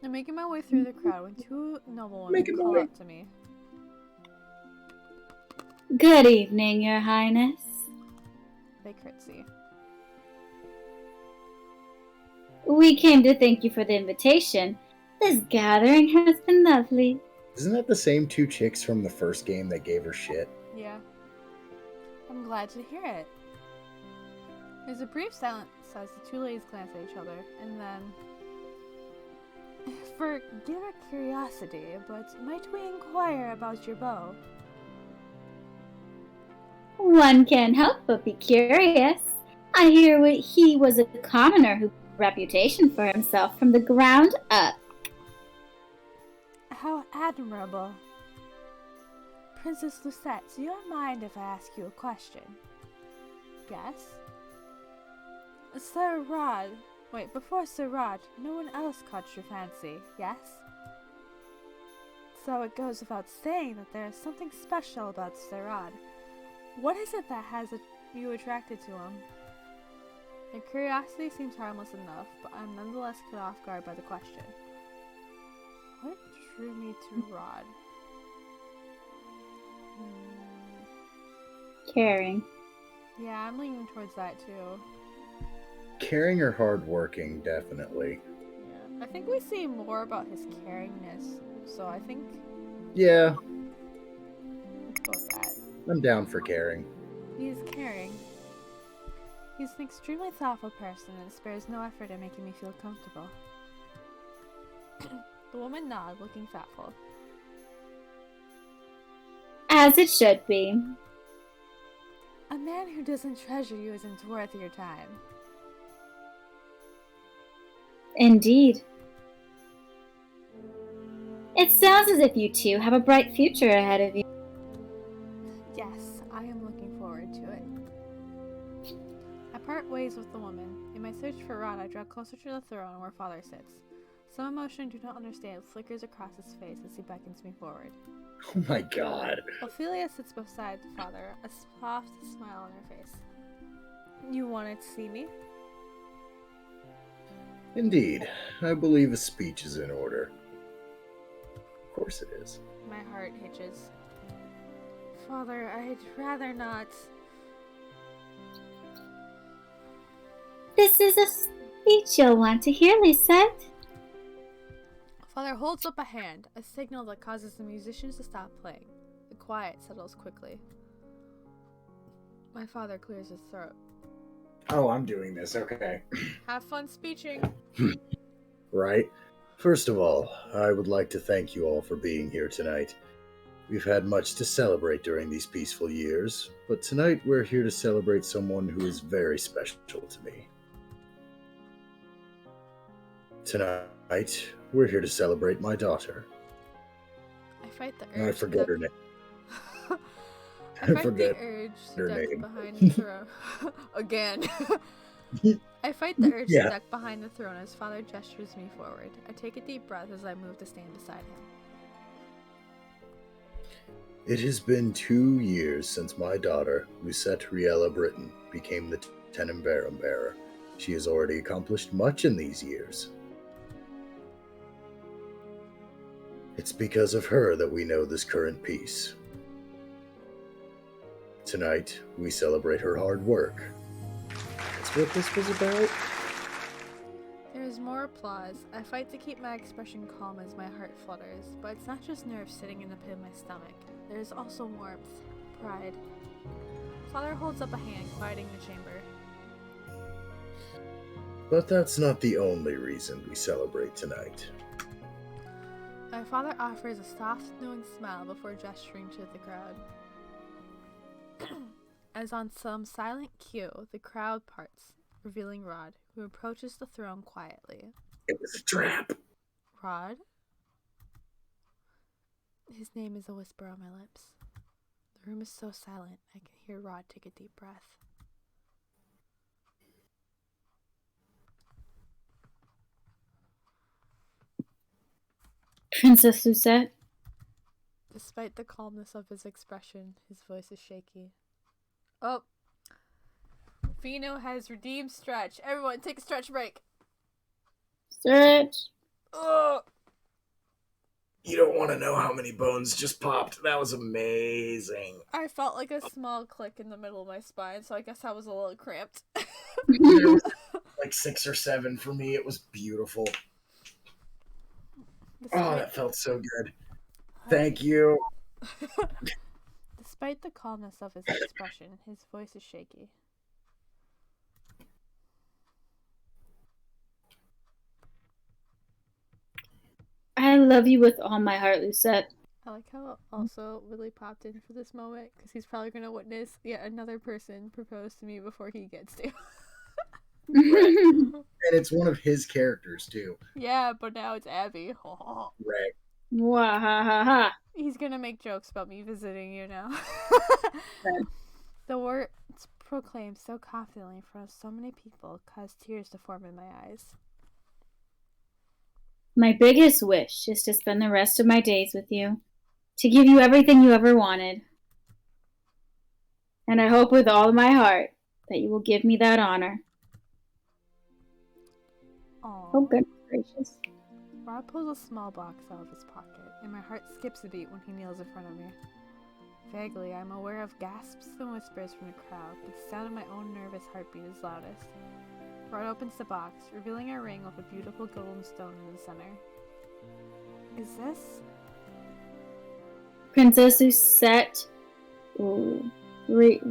I'm making my way through the crowd when two noblewomen call up to me. Good evening, Your Highness. They curtsy. We came to thank you for the invitation. This gathering has been lovely. Isn't that the same two chicks from the first game that gave her shit? Yeah. I'm glad to hear it. There's a brief silence as the two ladies glance at each other, and then... Forgive our curiosity, but might we inquire about your bow? One can't help but be curious. I hear he was a commoner who built a reputation for himself from the ground up. How admirable. Princess Lucette, do you mind if I ask you a question? Yes? Sir Rod... Wait, before Sir Rod, no one else caught your fancy, yes? So it goes without saying that there is something special about Sir Rod. What is it that has you attracted to him? Your curiosity seems harmless enough, but I'm nonetheless caught off guard by the question. What drew me to Rod? Caring. Yeah, I'm leaning towards that too. Caring or hardworking, definitely. Yeah, I think we see more about his caringness, so I think Yeah, let's go with that. I'm down for caring. He's caring. He's an extremely thoughtful person and spares no effort in making me feel comfortable. The woman nodded, looking thoughtful. As it should be. A man who doesn't treasure you isn't worth your time. Indeed. It sounds as if you two have a bright future ahead of you. Yes, I am looking forward to it. I part ways with the woman. In my search for Rod, I draw closer to the throne where Father sits. Some emotion I do not understand flickers across his face as he beckons me forward. Oh my god. Ophelia sits beside the father, a soft smile on her face. You wanted to see me? Indeed, I believe a speech is in order. Of course it is. My heart hitches. Father, I'd rather not. This is a speech you'll want to hear, Lisette. Father holds up a hand, a signal that causes the musicians to stop playing. The quiet settles quickly. My father clears his throat. Oh, I'm doing this, okay. Have fun speeching. Right? First of all, I would like to thank you all for being here tonight. We've had much to celebrate during these peaceful years, but tonight we're here to celebrate someone who is very special to me. Tonight, we're here to celebrate my daughter. I fight the urge. I forget her name. I fight forget the urge her to duck name. behind the throne. Again. I fight the urge to duck behind the throne as Father gestures me forward. I take a deep breath as I move to stand beside him. It has been 2 years since my daughter, Lucette Riella Britton, became the Tenenbaum bearer. She has already accomplished much in these years. It's because of her that we know this current peace. Tonight, we celebrate her hard work. That's what this was about? There is more More applause. I fight to keep my expression calm as my heart flutters, but it's not just nerves sitting in the pit of my stomach. There's also warmth, pride. Father holds up a hand, quieting the chamber. But that's not the only reason we celebrate tonight. My father offers a soft, knowing smile before gesturing to the crowd. As on some silent cue, the crowd parts, revealing Rod, who approaches the throne quietly. It was a trap. Rod? His name is a whisper on my lips. The room is so silent, I can hear Rod take a deep breath. Princess Lucette? Despite the calmness of his expression, his voice is shaky. Oh! Vino has redeemed stretch. Everyone, take a stretch break. Stretch. Ugh! You don't want to know how many bones just popped. That was amazing. I felt like a small click in the middle of my spine, so I guess I was a little cramped. There was like 6 or 7 for me. It was beautiful. Oh, that felt so good. Thank you. Despite the calmness of his expression, his voice is shaky. I love you with all my heart, Lucette. I like how also Willie popped in for this moment, because he's probably going to witness yet another person propose to me before he gets to. And it's one of his characters, too. Yeah, but now it's Abby. Right. Wahahaha. He's going to make jokes about me visiting you now. The words proclaimed so confidently in front of so many people caused tears to form in my eyes. My biggest wish is to spend the rest of my days with you, to give you everything you ever wanted. And I hope with all of my heart that you will give me that honor. Aww. Oh, goodness gracious. Rod pulls a small box out of his pocket, and my heart skips a beat when he kneels in front of me. Vaguely, I'm aware of gasps and whispers from the crowd, but the sound of my own nervous heartbeat is loudest. Rod opens the box, revealing a ring with a beautiful golden stone in the center. Is this? Princess Lucette Riella?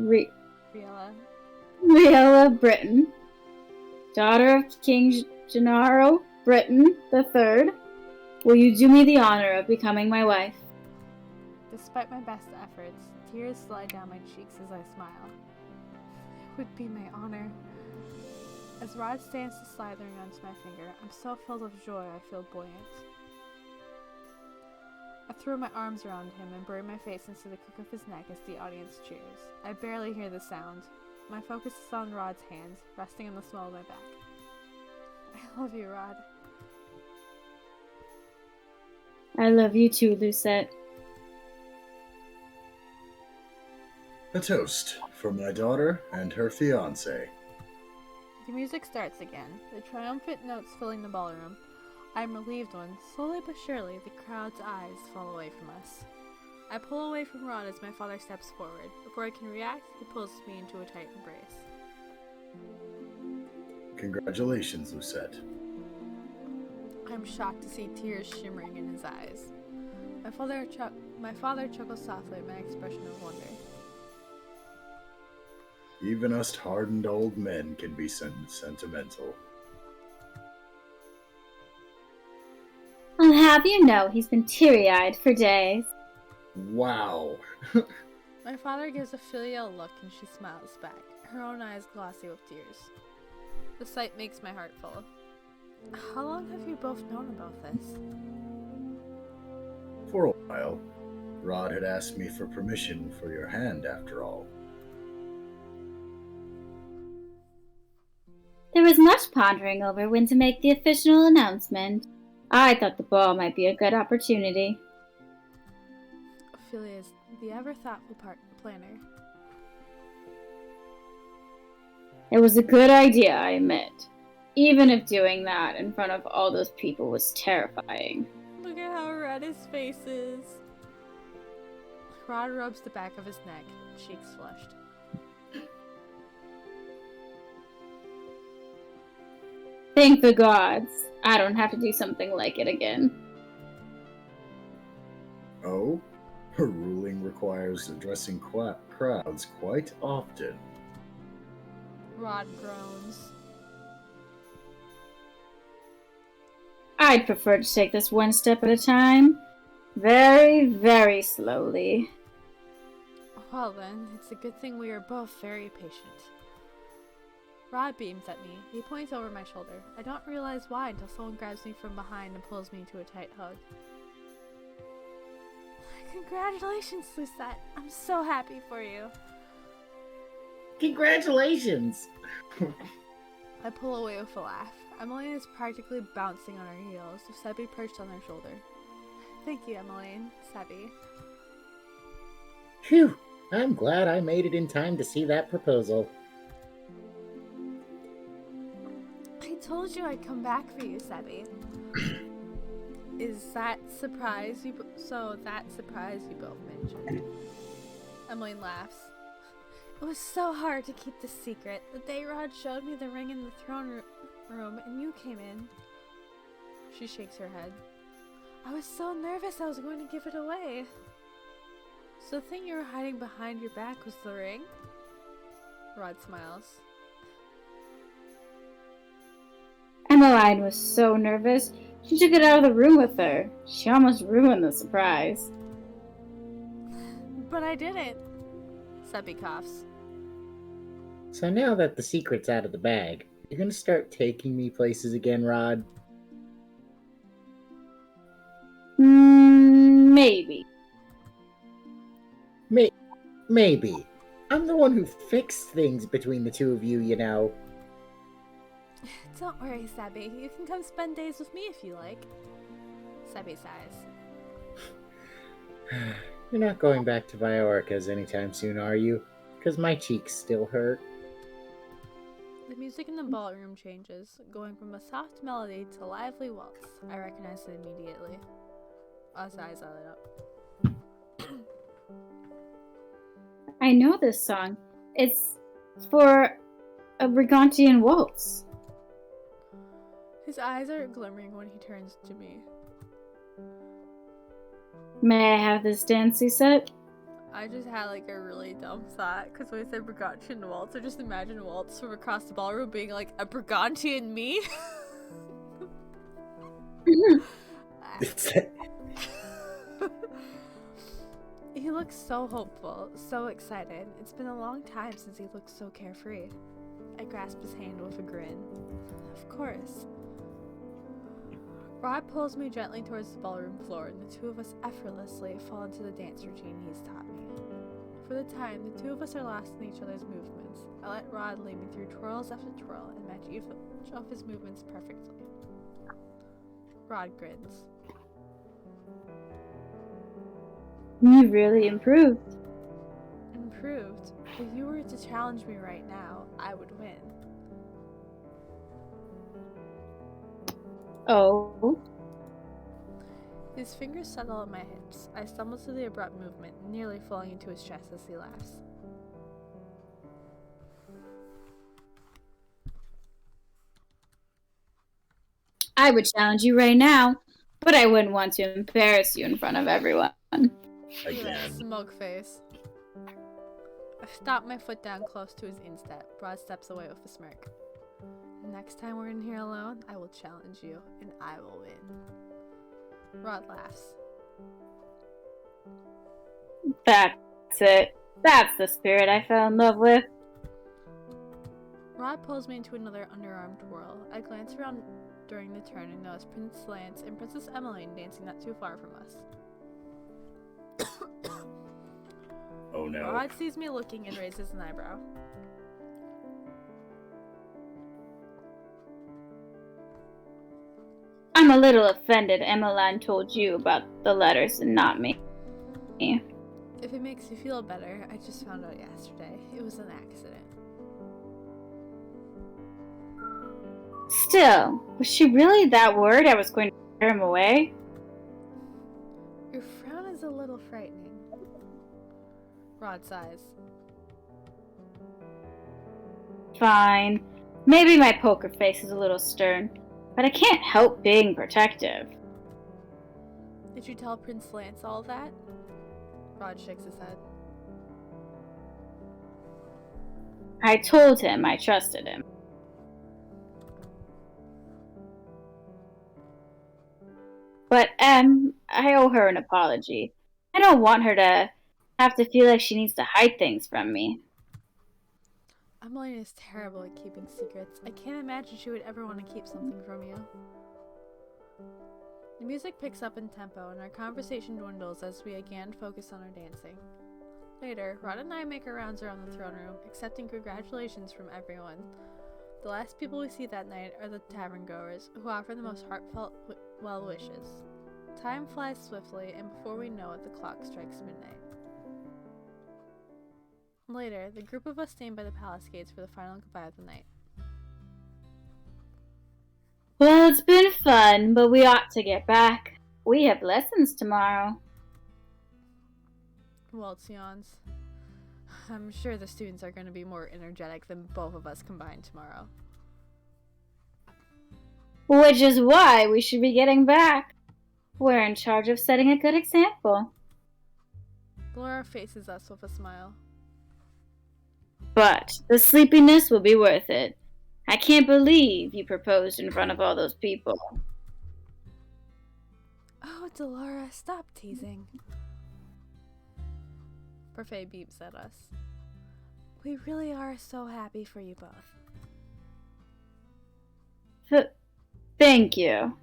Riella Britain, daughter of King Gennaro Britain III, will you do me the honor of becoming my wife? Despite my best efforts, tears slide down my cheeks as I smile. It would be my honor. As Rod stands to slithering onto my finger, I'm so filled with joy I feel buoyant. I throw my arms around him and bury my face into the crook of his neck as the audience cheers. I barely hear the sound. My focus is on Rod's hands, resting on the small of my back. I love you, Rod. I love you too, Lucette. A toast for my daughter and her fiancé. The music starts again, the triumphant notes filling the ballroom. I'm relieved when, slowly but surely, the crowd's eyes fall away from us. I pull away from Rod as my father steps forward. Before I can react, he pulls me into a tight embrace. Congratulations, Lucette. I'm shocked to see tears shimmering in his eyes. My father chuckles softly at my expression of wonder. Even us hardened old men can be sentimental. I'll have you know he's been teary-eyed for days. Wow. My father gives a filial look and she smiles back, her own eyes glossy with tears. The sight makes my heart full. How long have you both known about this? For a while. Rod had asked me for permission for your hand, after all. There was much pondering over when to make the official announcement. I thought the ball might be a good opportunity. Ophelia is the ever-thoughtful planner. It was a good idea, I admit. Even if doing that in front of all those people was terrifying. Look at how red his face is. Rod rubs the back of his neck, cheeks flushed. Thank the gods. I don't have to do something like it again. Oh? Her ruling requires addressing crowds quite often. Rod groans. I'd prefer to take this one step at a time. Very, very slowly. Well then, it's a good thing we are both very patient. Rod beams at me. He points over my shoulder. I don't realize why until someone grabs me from behind and pulls me into a tight hug. Congratulations, Lucette. I'm so happy for you. Congratulations! I pull away with a laugh. Emmeline is practically bouncing on her heels, with Sebby perched on her shoulder. Thank you, Emmeline. Sebby. Phew! I'm glad I made it in time to see that proposal. I told you I'd come back for you, Sebby. Is that surprise you that surprise you both mentioned? Emmeline laughs. It was so hard to keep this secret. The day Rod showed me the ring in the throne room and you came in. She shakes her head. I was so nervous I was going to give it away. So the thing you were hiding behind your back was the ring? Rod smiles. Emmeline was so nervous, she took it out of the room with her. She almost ruined the surprise. But I didn't. Sebby coughs. So now that the secret's out of the bag, you're gonna start taking me places again, Rod? Maybe. Maybe. I'm the one who fixed things between the two of you, you know. Don't worry, Sebby. You can come spend days with me if you like. Sebby sighs. You're not going back to Viorica's anytime soon, are you? Because my cheeks still hurt. The music in the ballroom changes, going from a soft melody to a lively waltz. I recognize it immediately. Oz eyes light up. I know this song. It's for a Brigantian waltz. His eyes are glimmering when he turns to me. May I have this dance, Lucette? I just had like a really dumb thought because when I said Brigantian waltz, I just imagine waltz from across the ballroom being like a Brigantian me. He looks so hopeful, so excited. It's been a long time since he looked so carefree. I grasp his hand with a grin. Of course. Rod pulls me gently towards the ballroom floor, and the two of us effortlessly fall into the dance routine he's taught me. For the time, the two of us are lost in each other's movements. I let Rod lead me through twirls after twirl and match each of his movements perfectly. Rod grins. You really improved. Improved? If you were to challenge me right now, I would win. Oh? His fingers settle on my hips. I stumble to the abrupt movement, nearly falling into his chest as he laughs. I would challenge you right now, but I wouldn't want to embarrass you in front of everyone. Look at that Again. smug face. I stop my foot down close to his instep. Rod steps away with a smirk. Next time we're in here alone, I will challenge you, and I will win. Rod laughs. That's it. That's the spirit I fell in love with. Rod pulls me into another underarm twirl. I glance around during the turn and notice Prince Lance and Princess Emmeline dancing not too far from us. Oh no. Rod sees me looking and raises an eyebrow. I'm a little offended Emmeline told you about the letters and not me. If it makes you feel better, I just found out yesterday. It was an accident. Still, was she really that worried I was going to scare him away? Your frown is a little frightening. Rod sighs. Fine. Maybe my poker face is a little stern, but I can't help being protective. Did you tell Prince Lance all that? Rod shakes his head. I told him I trusted him. But I owe her an apology. I don't want her to have to feel like she needs to hide things from me. Emmeline is terrible at keeping secrets. I can't imagine she would ever want to keep something from you. The music picks up in tempo, and our conversation dwindles as we again focus on our dancing. Later, Rod and I make our rounds around the throne room, accepting congratulations from everyone. The last people we see that night are the tavern goers, who offer the most heartfelt well wishes. Time flies swiftly, and before we know it, the clock strikes midnight. Later, the group of us stand by the palace gates for the final goodbye of the night. Well, it's been fun, but we ought to get back. We have lessons tomorrow. Waltz yawns. I'm sure the students are going to be more energetic than both of us combined tomorrow. Which is why we should be getting back. We're in charge of setting a good example. Laura faces us with a smile. But the sleepiness will be worth it. I can't believe you proposed in front of all those people. Oh, Delora, stop teasing. Parfait beeps at us. We really are so happy for you both. Thank you.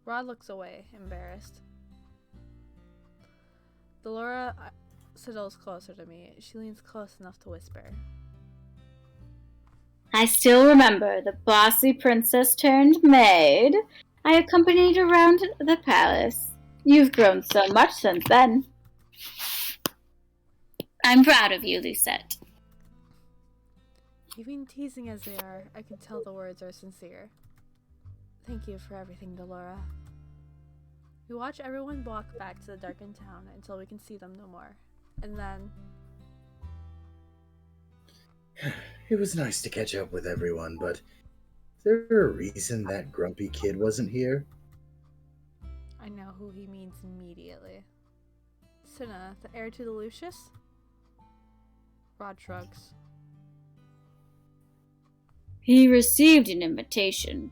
Rod looks away, embarrassed. Delora sidles closer to me. She leans close enough to whisper. I still remember the bossy princess turned maid I accompanied around the palace. You've grown so much since then. I'm proud of you, Lucette. Even teasing as they are, I can tell the words are sincere. Thank you for everything, Delora. We watch everyone walk back to the darkened town until we can see them no more. And then... It was nice to catch up with everyone, but is there a reason that grumpy kid wasn't here? I know who he means immediately. Cinna, the heir to the Lucius? Rod shrugs. He received an invitation,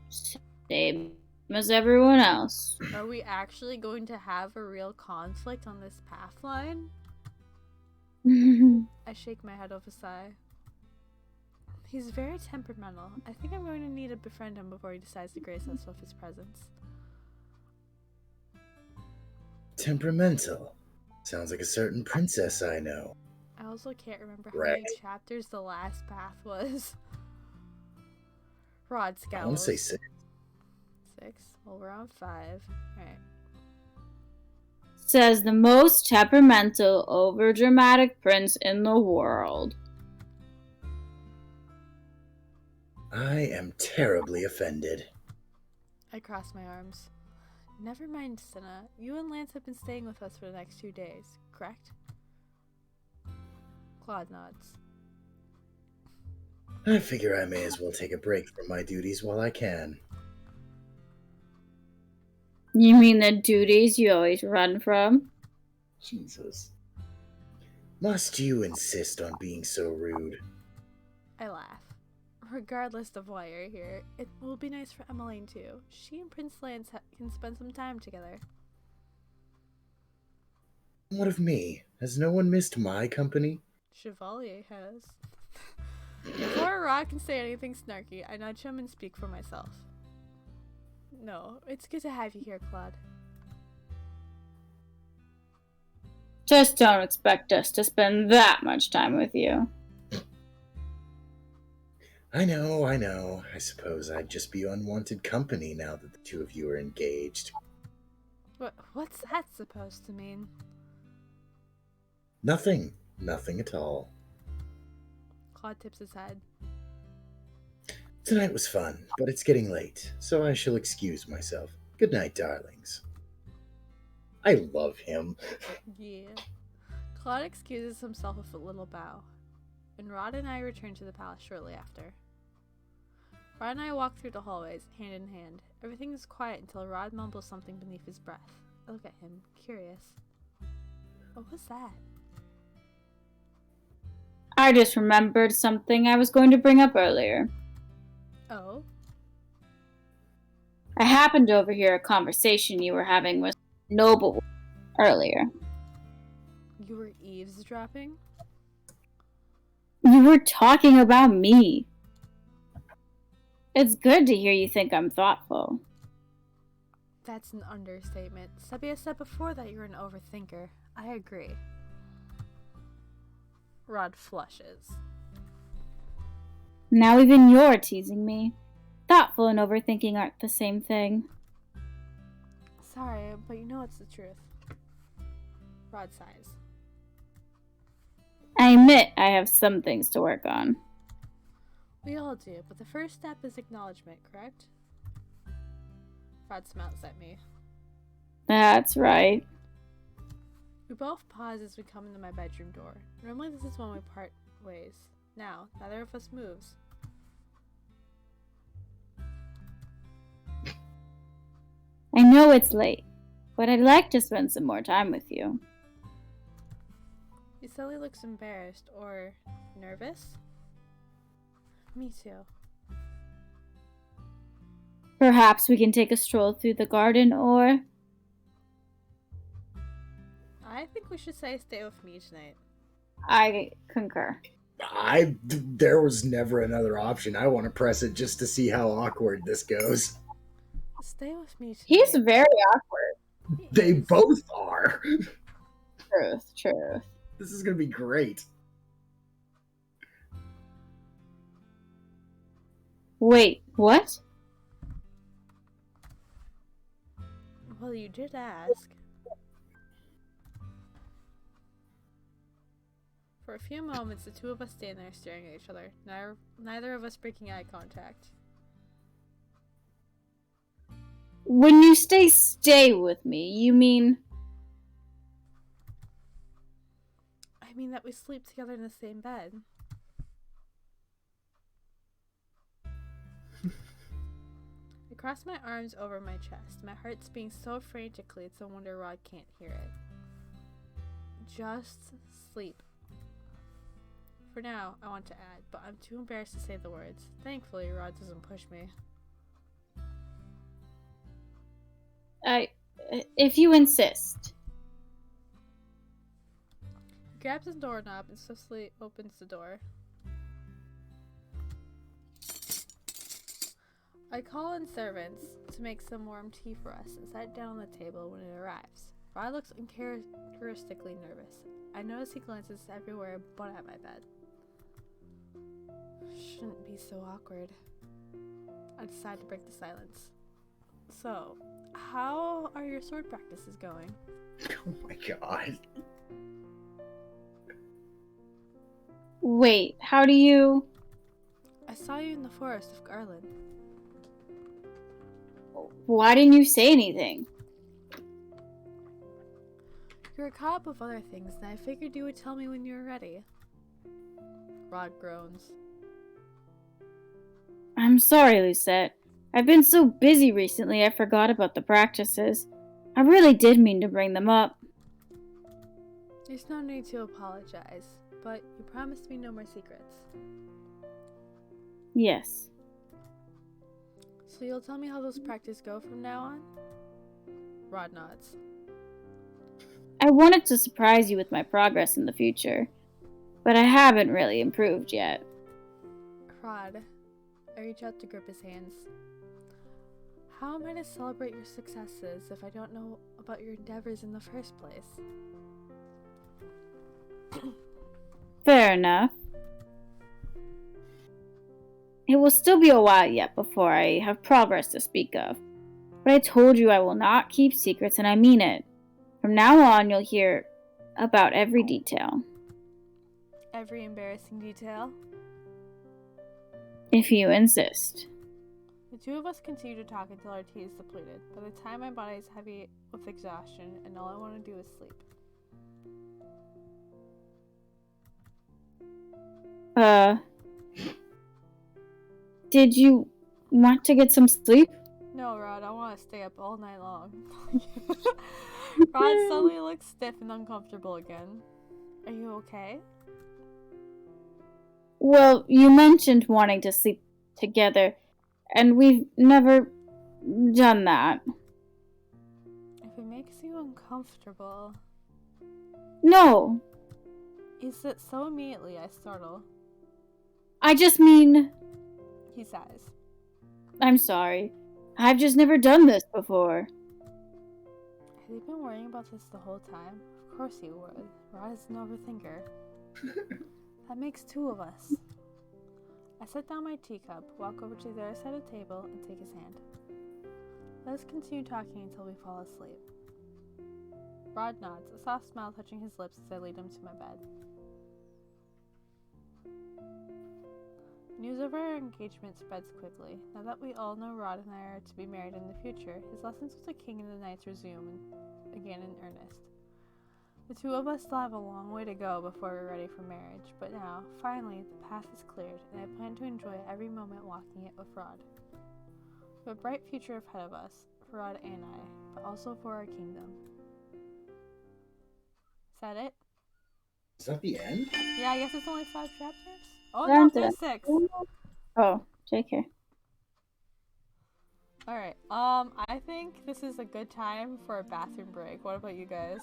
same as everyone else. Are we actually going to have a real conflict on this path line? I shake my head with a sigh. He's very temperamental. I think I'm going to need to befriend him before he decides to grace us with his presence. Temperamental? Sounds like a certain princess I know. I also can't remember how Right. many chapters the last path was. Rod scowls. I want to say 6. 6? Well, we're on 5. Alright. Says the most temperamental, overdramatic prince in the world. I am terribly offended. I cross my arms. Never mind, Cinna. You and Lance have been staying with us for the next 2 days, correct? Claude nods. I figure I may as well take a break from my duties while I can. You mean the duties you always run from? Jesus. Must you insist on being so rude? I laugh. Regardless of why you're here, it will be nice for Emmeline too. She and Prince Lance can spend some time together. What of me? Has no one missed my company? Chevalier has. Before Rod can say anything snarky, I nudge him and speak for myself. No, it's good to have you here, Claude. Just don't expect us to spend that much time with you. I know. I suppose I'd just be unwanted company now that the two of you are engaged. What's that supposed to mean? Nothing at all. Claude tips his head. Tonight was fun, but it's getting late, so I shall excuse myself. Good night, darlings. I love him. Yeah. Claude excuses himself with a little bow, and Rod and I return to the palace shortly after. Rod and I walk through the hallways, hand in hand. Everything is quiet until Rod mumbles something beneath his breath. I look at him, curious. What was that? I just remembered something I was going to bring up earlier. Oh? I happened to overhear a conversation you were having with Noble earlier. You were eavesdropping? You were talking about me. It's good to hear you think I'm thoughtful. That's an understatement. Sebia said before that you're an overthinker. I agree. Rod flushes. Now even you're teasing me. Thoughtful and overthinking aren't the same thing. Sorry, but you know it's the truth. Rod sighs. I admit I have some things to work on. We all do, but the first step is acknowledgement, correct? Rod smiles at me. That's right. We both pause as we come into my bedroom door. Normally this is when we part ways. Now, neither of us moves. I know it's late, but I'd like to spend some more time with you. He suddenly looks embarrassed or nervous. Me too. Perhaps we can take a stroll through the garden, or... I think we should say stay with me tonight. I concur. There was never another option. I want to press it just to see how awkward this goes. Stay with me tonight. He's very awkward. They both are. Truth. This is going to be great. Wait, what? Well, you did ask. For a few moments, the two of us stand there staring at each other, neither of us breaking eye contact. When you stay with me, you mean... I mean that we sleep together in the same bed. I cross my arms over my chest, my heart's beating so frantically it's a wonder Rod can't hear it. Just sleep. For now, I want to add, but I'm too embarrassed to say the words. Thankfully, Rod doesn't push me. If you insist. He grabs the doorknob and swiftly opens the door. I call in servants to make some warm tea for us and sit down on the table when it arrives. Rod looks uncharacteristically nervous. I notice he glances everywhere but at my bed. Shouldn't be so awkward. I decide to break the silence. So, how are your sword practices going? Oh my god. Wait, how do you... I saw you in the forest of Garland. Why didn't you say anything? You were caught up with other things, and I figured you would tell me when you were ready. Rod groans. I'm sorry, Lucette. I've been so busy recently I forgot about the practices. I really did mean to bring them up. There's no need to apologize, but you promised me no more secrets. Yes. So you'll tell me how those practices go from now on? Rod nods. I wanted to surprise you with my progress in the future, but I haven't really improved yet. Rod, I reach out to grip his hands. How am I to celebrate your successes if I don't know about your endeavors in the first place? Fair enough. It will still be a while yet before I have progress to speak of, but I told you I will not keep secrets, and I mean it. From now on, you'll hear about every detail. Every embarrassing detail? If you insist. The two of us continue to talk until our tea is depleted. By the time my body is heavy with exhaustion and all I want to do is sleep. Did you want to get some sleep? No, Rod, I want to stay up all night long. Rod suddenly looks stiff and uncomfortable again. Are you okay? Well, you mentioned wanting to sleep together, and we've never done that. If it makes you uncomfortable... No, Is it so immediately I startle? I just mean, He sighs. I'm sorry. I've just never done this before. Have you been worrying about this the whole time? Of course you would. Rod is an overthinker. That makes two of us. I set down my teacup, walk over to the other side of the table, and take his hand. Let us continue talking until we fall asleep. Rod nods, a soft smile touching his lips as I lead him to my bed. News of our engagement spreads quickly. Now that we all know Rod and I are to be married in the future, his lessons with the king and the knights resume again in earnest. The two of us still have a long way to go before we're ready for marriage, but now, finally, the path is cleared, and I plan to enjoy every moment walking it with Rod. We have a bright future ahead of us, for Rod and I, but also for our kingdom. Is that it? Is that the end? Yeah, I guess it's only 5 chapters? Oh no, Aren't there's there? 6! Oh, JK. Alright, I think this is a good time for a bathroom break. What about you guys?